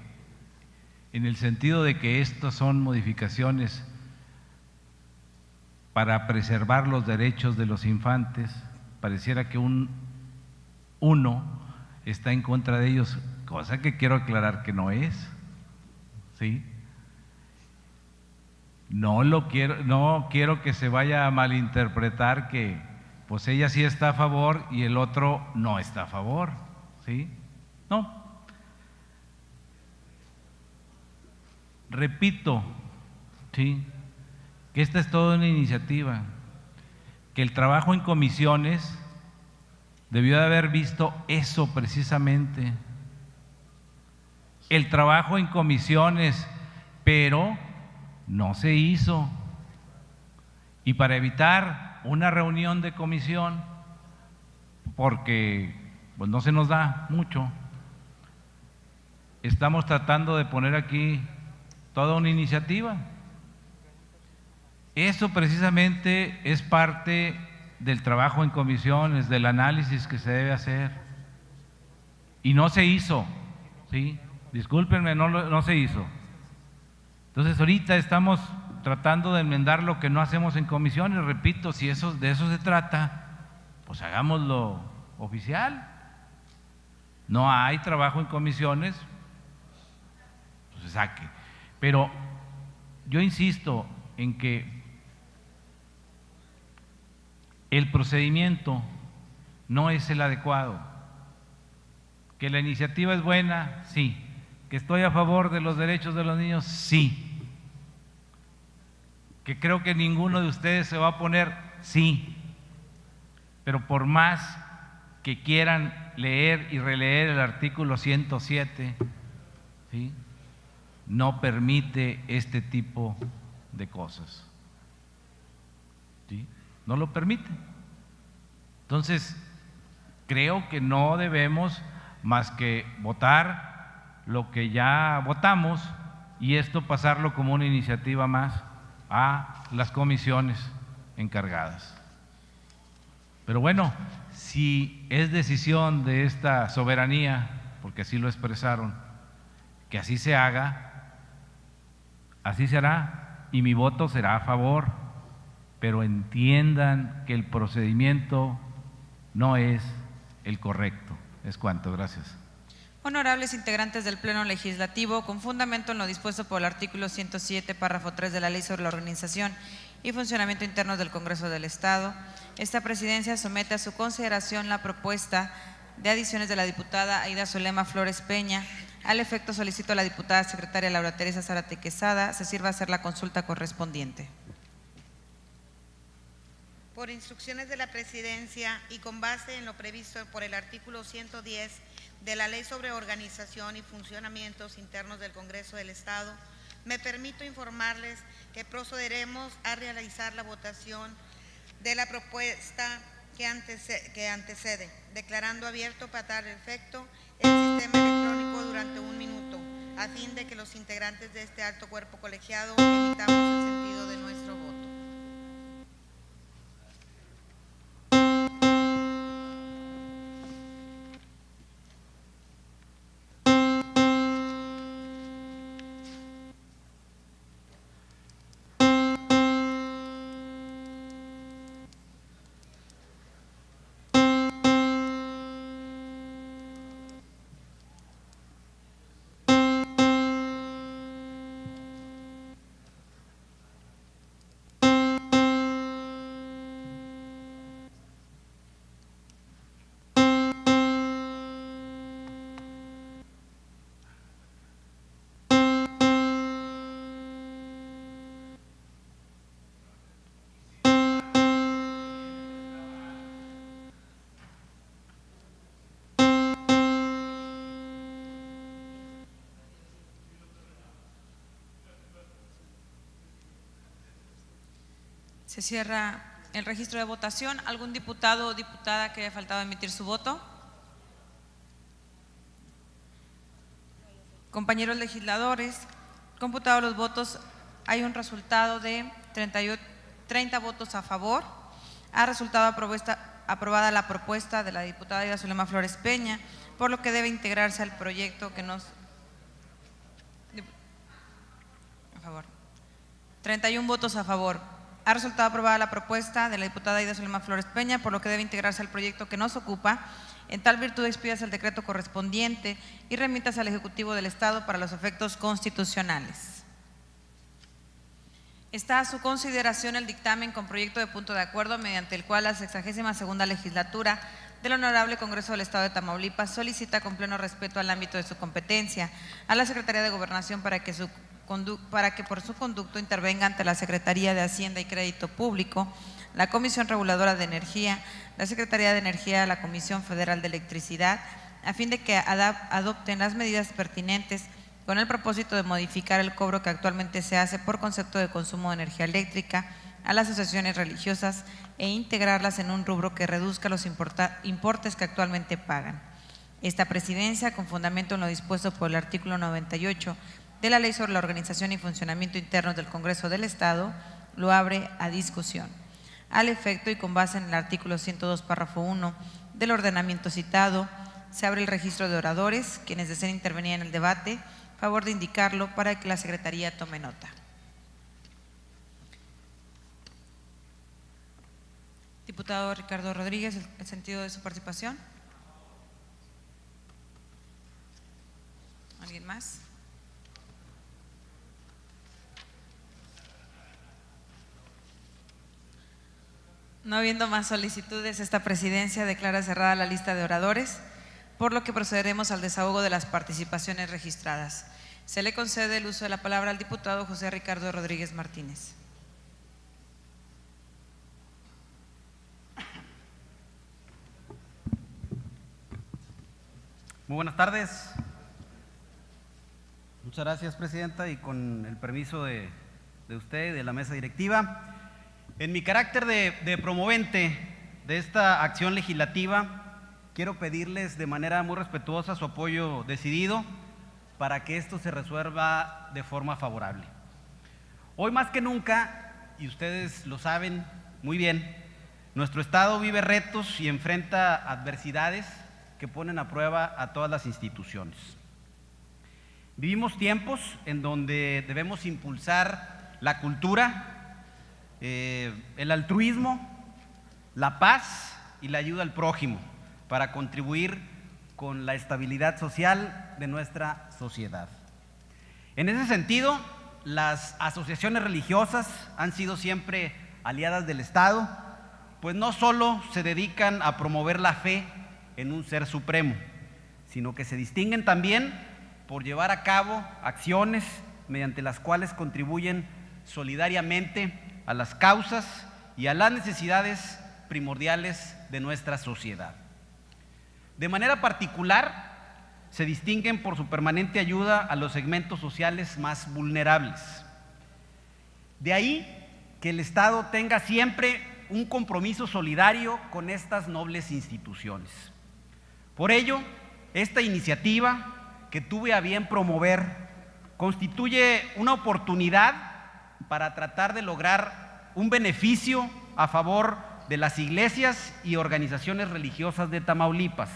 en el sentido de que estas son modificaciones para preservar los derechos de los infantes, pareciera que uno está en contra de ellos, cosa que quiero aclarar que no es, ¿sí? No quiero que se vaya a malinterpretar que pues ella sí está a favor y el otro no está a favor, ¿sí? No. Repito, ¿sí?, que esta es toda una iniciativa, que el trabajo en comisiones debió de haber visto eso precisamente, el trabajo en comisiones, pero no se hizo. Y para evitar una reunión de comisión, porque pues no se nos da mucho, estamos tratando de poner aquí toda una iniciativa. Eso precisamente es parte del trabajo en comisiones, del análisis que se debe hacer. Y no se hizo, ¿sí? Discúlpenme, no se hizo. Entonces ahorita estamos tratando de enmendar lo que no hacemos en comisiones. Repito, si de eso se trata, pues hagámoslo oficial. No hay trabajo en comisiones, pues se saque. Pero yo insisto en que el procedimiento no es el adecuado. Que la iniciativa es buena, sí. Que estoy a favor de los derechos de los niños, sí. Que creo que ninguno de ustedes se va a oponer, sí. Pero por más que quieran leer y releer el artículo 107, ¿sí?, no permite este tipo de cosas, ¿sí? No lo permite. Entonces, creo que no debemos más que votar lo que ya votamos y esto pasarlo como una iniciativa más a las comisiones encargadas. Pero bueno, si es decisión de esta soberanía, porque así lo expresaron, que así se haga, así será y mi voto será a favor, pero entiendan que el procedimiento no es el correcto. Es cuanto. Gracias. Honorables integrantes del Pleno Legislativo, con fundamento en lo dispuesto por el artículo 107, párrafo 3 de la Ley sobre la Organización y Funcionamiento Internos del Congreso del Estado, esta presidencia somete a su consideración la propuesta de adiciones de la diputada Aida Zulema Flores Peña. Al efecto, solicito a la diputada secretaria Laura Teresa Zárate Quesada se sirva a hacer la consulta correspondiente. Por instrucciones de la Presidencia y con base en lo previsto por el artículo 110 de la Ley sobre Organización y Funcionamientos Internos del Congreso del Estado, me permito informarles que procederemos a realizar la votación de la propuesta que antecede, declarando abierto para tal efecto el sistema electrónico durante 1 minuto, a fin de que los integrantes de este alto cuerpo colegiado emitamos el sentido de nuestro voto. Se cierra el registro de votación. ¿Algún diputado o diputada que haya faltado emitir su voto? Compañeros legisladores, computados los votos, hay un resultado de 30 votos a favor. Ha resultado aprobada la propuesta de la diputada Aida Zulema Flores Peña, por lo que debe integrarse al proyecto que nos… A favor. 31 votos a favor. Ha resultado aprobada la propuesta de la diputada Aida Zulema Flores Peña, por lo que debe integrarse al proyecto que nos ocupa. En tal virtud, expídase el decreto correspondiente y remítase al Ejecutivo del Estado para los efectos constitucionales. Está a su consideración el dictamen con proyecto de punto de acuerdo mediante el cual la 62ª legislatura del Honorable Congreso del Estado de Tamaulipas solicita con pleno respeto al ámbito de su competencia a la Secretaría de Gobernación para que por su conducto intervenga ante la Secretaría de Hacienda y Crédito Público, la Comisión Reguladora de Energía, la Secretaría de Energía, la Comisión Federal de Electricidad, a fin de que adopten las medidas pertinentes con el propósito de modificar el cobro que actualmente se hace por concepto de consumo de energía eléctrica a las asociaciones religiosas e integrarlas en un rubro que reduzca los importes que actualmente pagan. Esta presidencia, con fundamento en lo dispuesto por el artículo 98 de la Ley sobre la Organización y Funcionamiento Internos del Congreso del Estado, lo abre a discusión. Al efecto y con base en el artículo 102, párrafo 1 del ordenamiento citado, se abre el registro de oradores. Quienes deseen intervenir en el debate, favor de indicarlo para que la Secretaría tome nota. Diputado Ricardo Rodríguez, ¿el sentido de su participación? ¿Alguien más? No habiendo más solicitudes, esta presidencia declara cerrada la lista de oradores, por lo que procederemos al desahogo de las participaciones registradas. Se le concede el uso de la palabra al diputado José Ricardo Rodríguez Martínez. Muy buenas tardes. Muchas gracias, Presidenta, y con el permiso de usted y de la mesa directiva. En mi carácter de promovente de esta acción legislativa, quiero pedirles de manera muy respetuosa su apoyo decidido para que esto se resuelva de forma favorable. Hoy más que nunca, y ustedes lo saben muy bien, nuestro Estado vive retos y enfrenta adversidades que ponen a prueba a todas las instituciones. Vivimos tiempos en donde debemos impulsar la cultura, el altruismo, la paz y la ayuda al prójimo para contribuir con la estabilidad social de nuestra sociedad. En ese sentido, las asociaciones religiosas han sido siempre aliadas del Estado, pues no solo se dedican a promover la fe en un ser supremo, sino que se distinguen también por llevar a cabo acciones mediante las cuales contribuyen solidariamente a las causas y a las necesidades primordiales de nuestra sociedad. De manera particular, se distinguen por su permanente ayuda a los segmentos sociales más vulnerables. De ahí que el Estado tenga siempre un compromiso solidario con estas nobles instituciones. Por ello, esta iniciativa que tuve a bien promover constituye una oportunidad para tratar de lograr un beneficio a favor de las iglesias y organizaciones religiosas de Tamaulipas,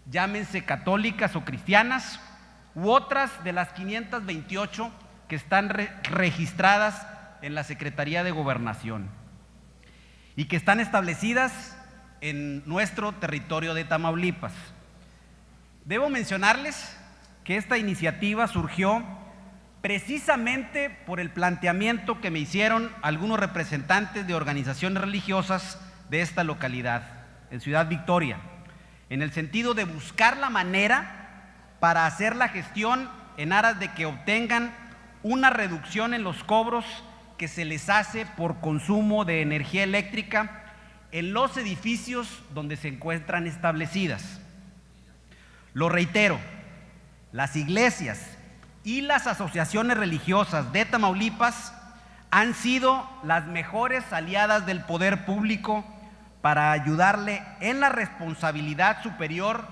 llámense católicas o cristianas, u otras de las 528 que están registradas en la Secretaría de Gobernación y que están establecidas en nuestro territorio de Tamaulipas. Debo mencionarles que esta iniciativa surgió precisamente por el planteamiento que me hicieron algunos representantes de organizaciones religiosas de esta localidad, en Ciudad Victoria, en el sentido de buscar la manera para hacer la gestión en aras de que obtengan una reducción en los cobros que se les hace por consumo de energía eléctrica en los edificios donde se encuentran establecidas. Lo reitero, las iglesias y las asociaciones religiosas de Tamaulipas han sido las mejores aliadas del poder público para ayudarle en la responsabilidad superior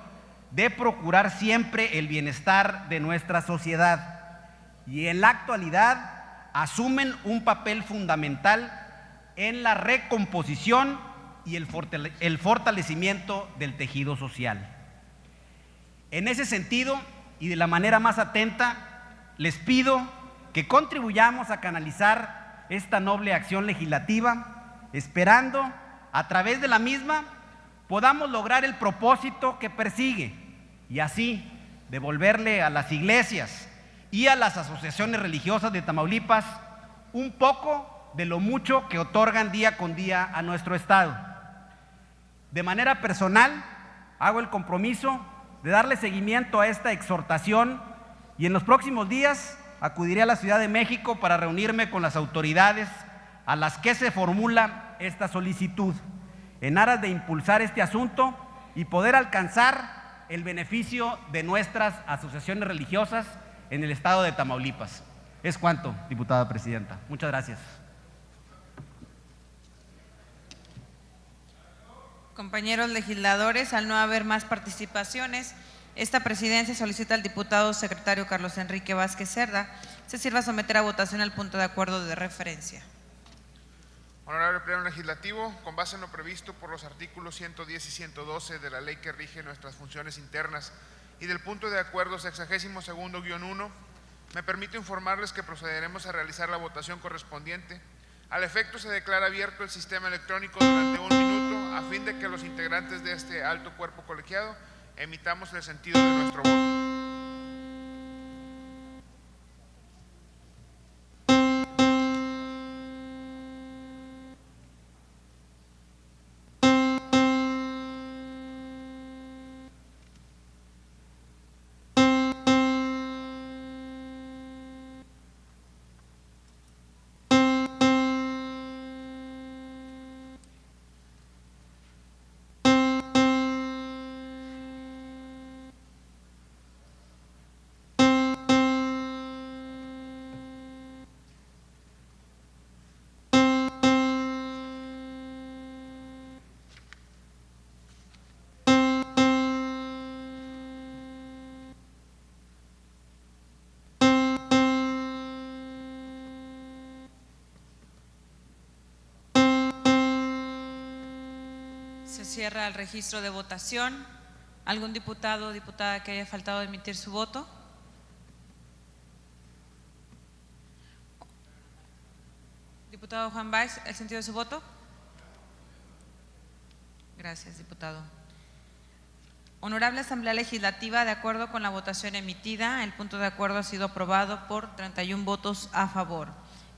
de procurar siempre el bienestar de nuestra sociedad, y en la actualidad asumen un papel fundamental en la recomposición y el fortalecimiento del tejido social. En ese sentido, y de la manera más atenta, les pido que contribuyamos a canalizar esta noble acción legislativa, esperando a través de la misma podamos lograr el propósito que persigue y así devolverle a las iglesias y a las asociaciones religiosas de Tamaulipas un poco de lo mucho que otorgan día con día a nuestro Estado. De manera personal, hago el compromiso de darle seguimiento a esta exhortación y en los próximos días acudiré a la Ciudad de México para reunirme con las autoridades a las que se formula esta solicitud, en aras de impulsar este asunto y poder alcanzar el beneficio de nuestras asociaciones religiosas en el estado de Tamaulipas. Es cuanto, diputada presidenta. Muchas gracias. Compañeros legisladores, al no haber más participaciones, esta presidencia solicita al diputado secretario Carlos Enrique Vázquez Cerda se sirva a someter a votación el punto de acuerdo de referencia. Honorable Pleno Legislativo, con base en lo previsto por los artículos 110 y 112 de la ley que rige nuestras funciones internas y del punto de acuerdo 62-1, me permito informarles que procederemos a realizar la votación correspondiente. Al efecto, se declara abierto el sistema electrónico durante 1 minuto a fin de que los integrantes de este alto cuerpo colegiado emitamos el sentido de nuestro voto. Se cierra el registro de votación. ¿Algún diputado o diputada que haya faltado emitir su voto? Diputado Juan Báez, ¿el sentido de su voto? Gracias, diputado. Honorable Asamblea Legislativa, de acuerdo con la votación emitida, el punto de acuerdo ha sido aprobado por 31 votos a favor.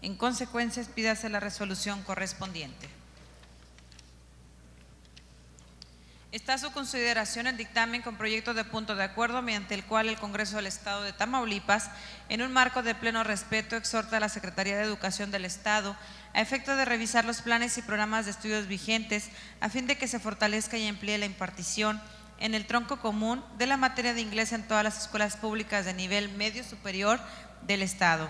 En consecuencia, pídase la resolución correspondiente. Está a su consideración el dictamen con proyecto de punto de acuerdo mediante el cual el Congreso del Estado de Tamaulipas, en un marco de pleno respeto, exhorta a la Secretaría de Educación del Estado a efecto de revisar los planes y programas de estudios vigentes a fin de que se fortalezca y amplíe la impartición en el tronco común de la materia de inglés en todas las escuelas públicas de nivel medio superior del Estado.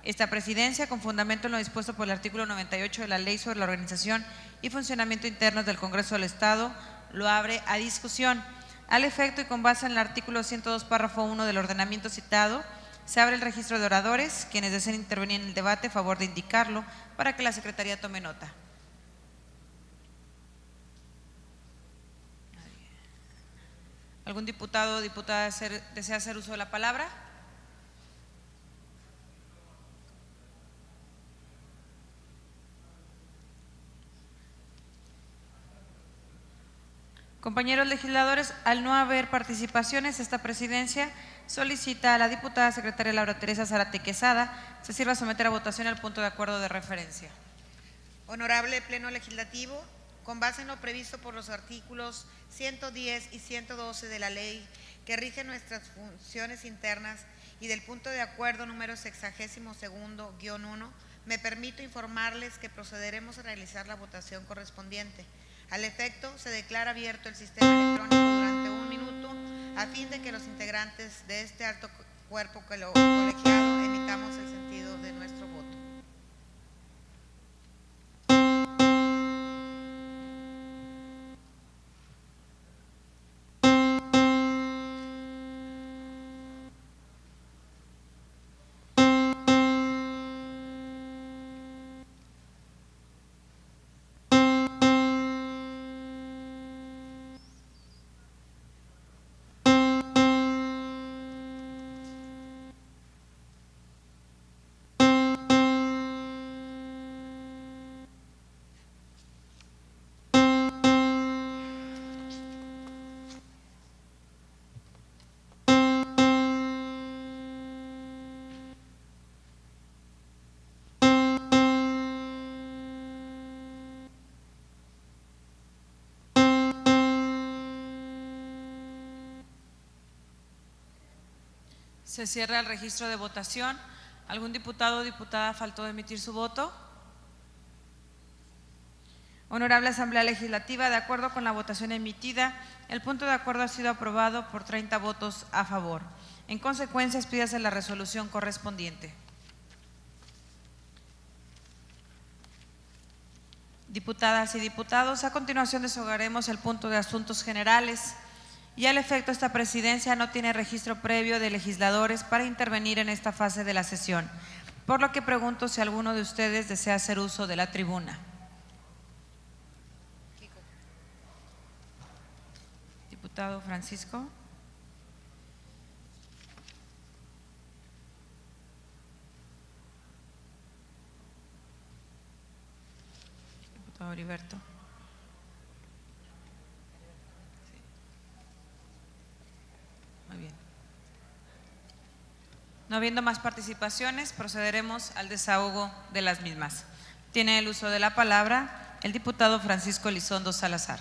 Esta presidencia, con fundamento en lo dispuesto por el artículo 98 de la Ley sobre la Organización y Funcionamiento Internos del Congreso del Estado, lo abre a discusión. Al efecto y con base en el artículo 102, párrafo 1 del ordenamiento citado, se abre el registro de oradores. Quienes deseen intervenir en el debate, a favor de indicarlo para que la Secretaría tome nota. ¿Algún diputado o diputada desea hacer uso de la palabra? Compañeros legisladores, al no haber participaciones, esta presidencia solicita a la diputada secretaria Laura Teresa Zárate Quesada se sirva a someter a votación el punto de acuerdo de referencia. Honorable Pleno Legislativo, con base en lo previsto por los artículos 110 y 112 de la ley que rige nuestras funciones internas y del punto de acuerdo número 62-1, me permito informarles que procederemos a realizar la votación correspondiente. Al efecto, se declara abierto el sistema electrónico durante 1 minuto a fin de que los integrantes de este alto cuerpo colegiado emitamos el sentido de nuestro voto. Se cierra el registro de votación. ¿Algún diputado o diputada faltó de emitir su voto? Honorable Asamblea Legislativa, de acuerdo con la votación emitida, el punto de acuerdo ha sido aprobado por 30 votos a favor. En consecuencia, pídase la resolución correspondiente. Diputadas y diputados, a continuación desahogaremos el punto de asuntos generales. Y al efecto, esta presidencia no tiene registro previo de legisladores para intervenir en esta fase de la sesión, por lo que pregunto si alguno de ustedes desea hacer uso de la tribuna. Diputado Francisco. Diputado Heriberto. Muy bien. No habiendo más participaciones, procederemos al desahogo de las mismas. Tiene el uso de la palabra el diputado Francisco Elizondo Salazar.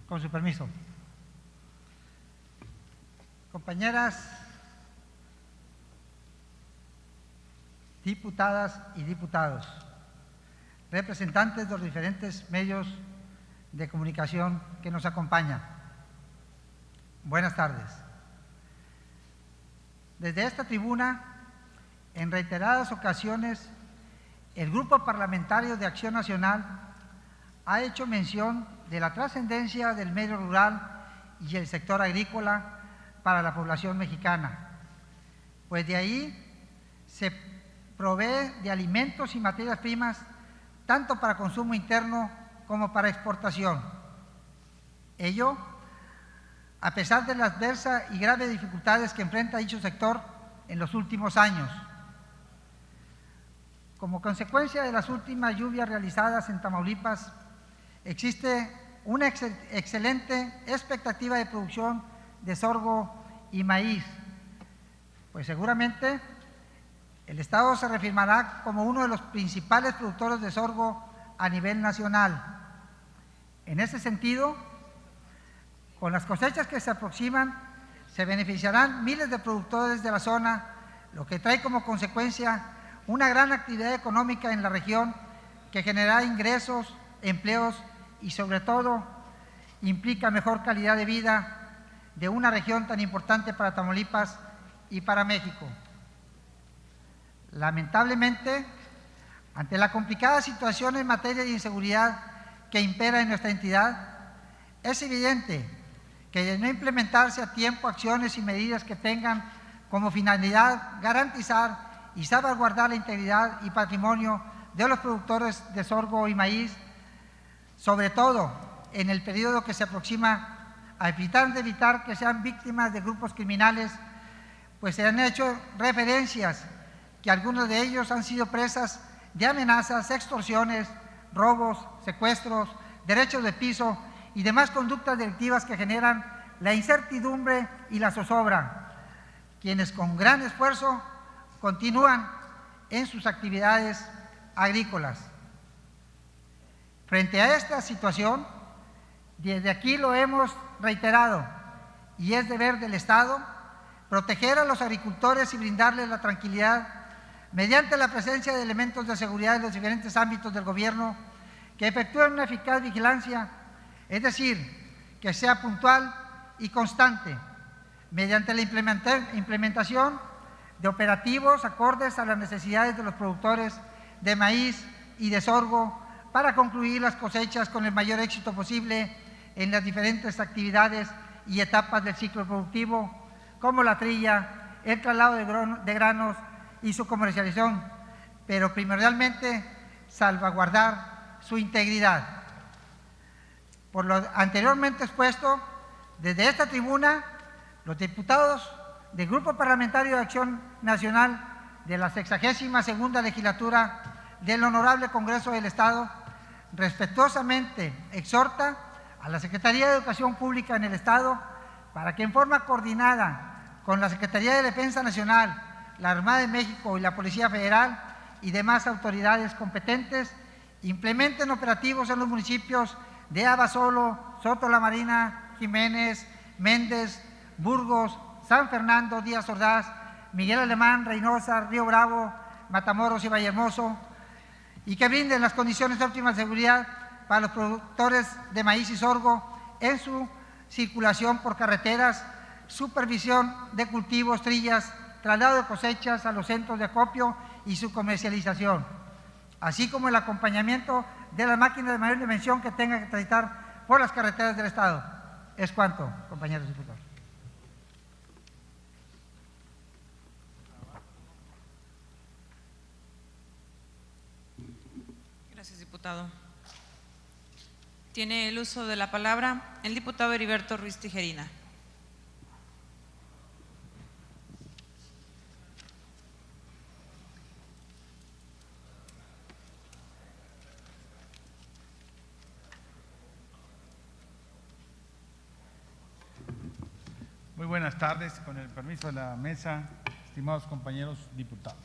Con su permiso. Compañeras diputadas y diputados, representantes de los diferentes medios de comunicación que nos acompañan, buenas tardes. Desde esta tribuna, en reiteradas ocasiones el Grupo Parlamentario de Acción Nacional ha hecho mención de la trascendencia del medio rural y el sector agrícola para la población mexicana, pues de ahí se provee de alimentos y materias primas tanto para consumo interno como para exportación. Ello, a pesar de las adversas y graves dificultades que enfrenta dicho sector en los últimos años. Como consecuencia de las últimas lluvias realizadas en Tamaulipas, existe una excelente expectativa de producción de sorgo y maíz, pues seguramente el Estado se reafirmará como uno de los principales productores de sorgo a nivel nacional. En ese sentido, con las cosechas que se aproximan, se beneficiarán miles de productores de la zona, lo que trae como consecuencia una gran actividad económica en la región que generará ingresos, empleos y sobre todo implica mejor calidad de vida de una región tan importante para Tamaulipas y para México. Lamentablemente, ante la complicada situación en materia de inseguridad que impera en nuestra entidad, es evidente que de no implementarse a tiempo acciones y medidas que tengan como finalidad garantizar y salvaguardar la integridad y patrimonio de los productores de sorgo y maíz, sobre todo en el periodo que se aproxima, a evitar que sean víctimas de grupos criminales, pues se han hecho referencias que algunos de ellos han sido presas de amenazas, extorsiones, robos, secuestros, derechos de piso y demás conductas delictivas que generan la incertidumbre y la zozobra, quienes con gran esfuerzo continúan en sus actividades agrícolas. Frente a esta situación, desde aquí lo hemos reiterado y es deber del Estado proteger a los agricultores y brindarles la tranquilidad mediante la presencia de elementos de seguridad en los diferentes ámbitos del gobierno que efectúen una eficaz vigilancia, es decir, que sea puntual y constante, mediante la implementación de operativos acordes a las necesidades de los productores de maíz y de sorgo para concluir las cosechas con el mayor éxito posible en las diferentes actividades y etapas del ciclo productivo, como la trilla, el traslado de granos y su comercialización, pero primordialmente salvaguardar su integridad. Por lo anteriormente expuesto, desde esta tribuna, los diputados del Grupo Parlamentario de Acción Nacional de la 62ª Legislatura del Honorable Congreso del Estado, respetuosamente exhorta a la Secretaría de Educación Pública en el Estado para que en forma coordinada con la Secretaría de Defensa Nacional, la Armada de México y la Policía Federal y demás autoridades competentes implementen operativos en los municipios de Abasolo, Soto la Marina, Jiménez, Méndez, Burgos, San Fernando, Díaz Ordaz, Miguel Alemán, Reynosa, Río Bravo, Matamoros y Vallehermoso, y que brinden las condiciones de óptima seguridad para los productores de maíz y sorgo en su circulación por carreteras, supervisión de cultivos, trillas, traslado de cosechas a los centros de acopio y su comercialización, así como el acompañamiento de las máquinas de mayor dimensión que tengan que transitar por las carreteras del Estado. Es cuanto, compañeros diputados. Gracias, diputado. Tiene el uso de la palabra el diputado Heriberto Ruiz Tijerina. Muy buenas tardes, con el permiso de la mesa, estimados compañeros diputados.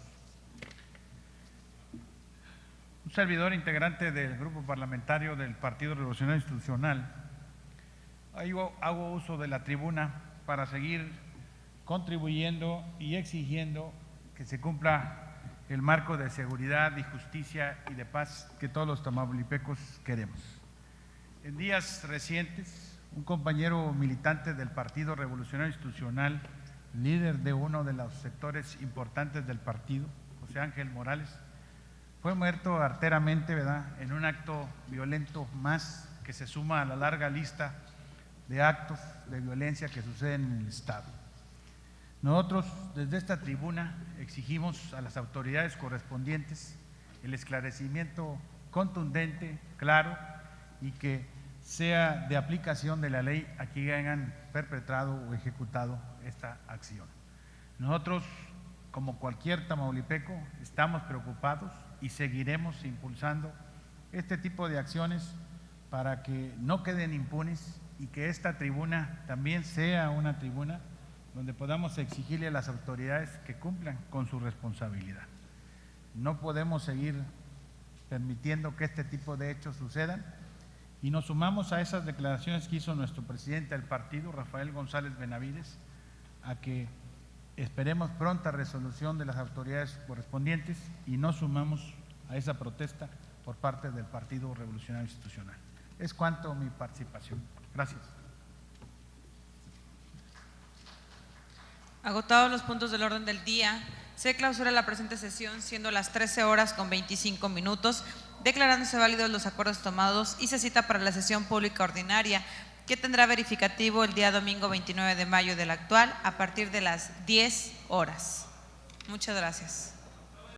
Un servidor integrante del Grupo Parlamentario del Partido Revolucionario Institucional, hago uso de la tribuna para seguir contribuyendo y exigiendo que se cumpla el marco de seguridad y justicia y de paz que todos los tamaulipecos queremos. En días recientes, un compañero militante del Partido Revolucionario Institucional, líder de uno de los sectores importantes del partido, José Ángel Morales, fue muerto arteramente, ¿verdad?, en un acto violento más que se suma a la larga lista de actos de violencia que suceden en el Estado. Nosotros, desde esta tribuna, exigimos a las autoridades correspondientes el esclarecimiento contundente, claro, y que sea de aplicación de la ley a quienes hayan perpetrado o ejecutado esta acción. Nosotros, como cualquier tamaulipeco, estamos preocupados y seguiremos impulsando este tipo de acciones para que no queden impunes y que esta tribuna también sea una tribuna donde podamos exigirle a las autoridades que cumplan con su responsabilidad. No podemos seguir permitiendo que este tipo de hechos sucedan y nos sumamos a esas declaraciones que hizo nuestro presidente del partido, Rafael González Benavides, a que esperemos pronta resolución de las autoridades correspondientes y nos sumamos a esa protesta por parte del Partido Revolucionario Institucional. Es cuanto mi participación. Gracias. Agotados los puntos del orden del día, se clausura la presente sesión siendo las 13:25, declarándose válidos los acuerdos tomados y se cita para la sesión pública ordinaria que tendrá verificativo el día domingo 29 de mayo del actual a partir de las 10 horas. Muchas gracias.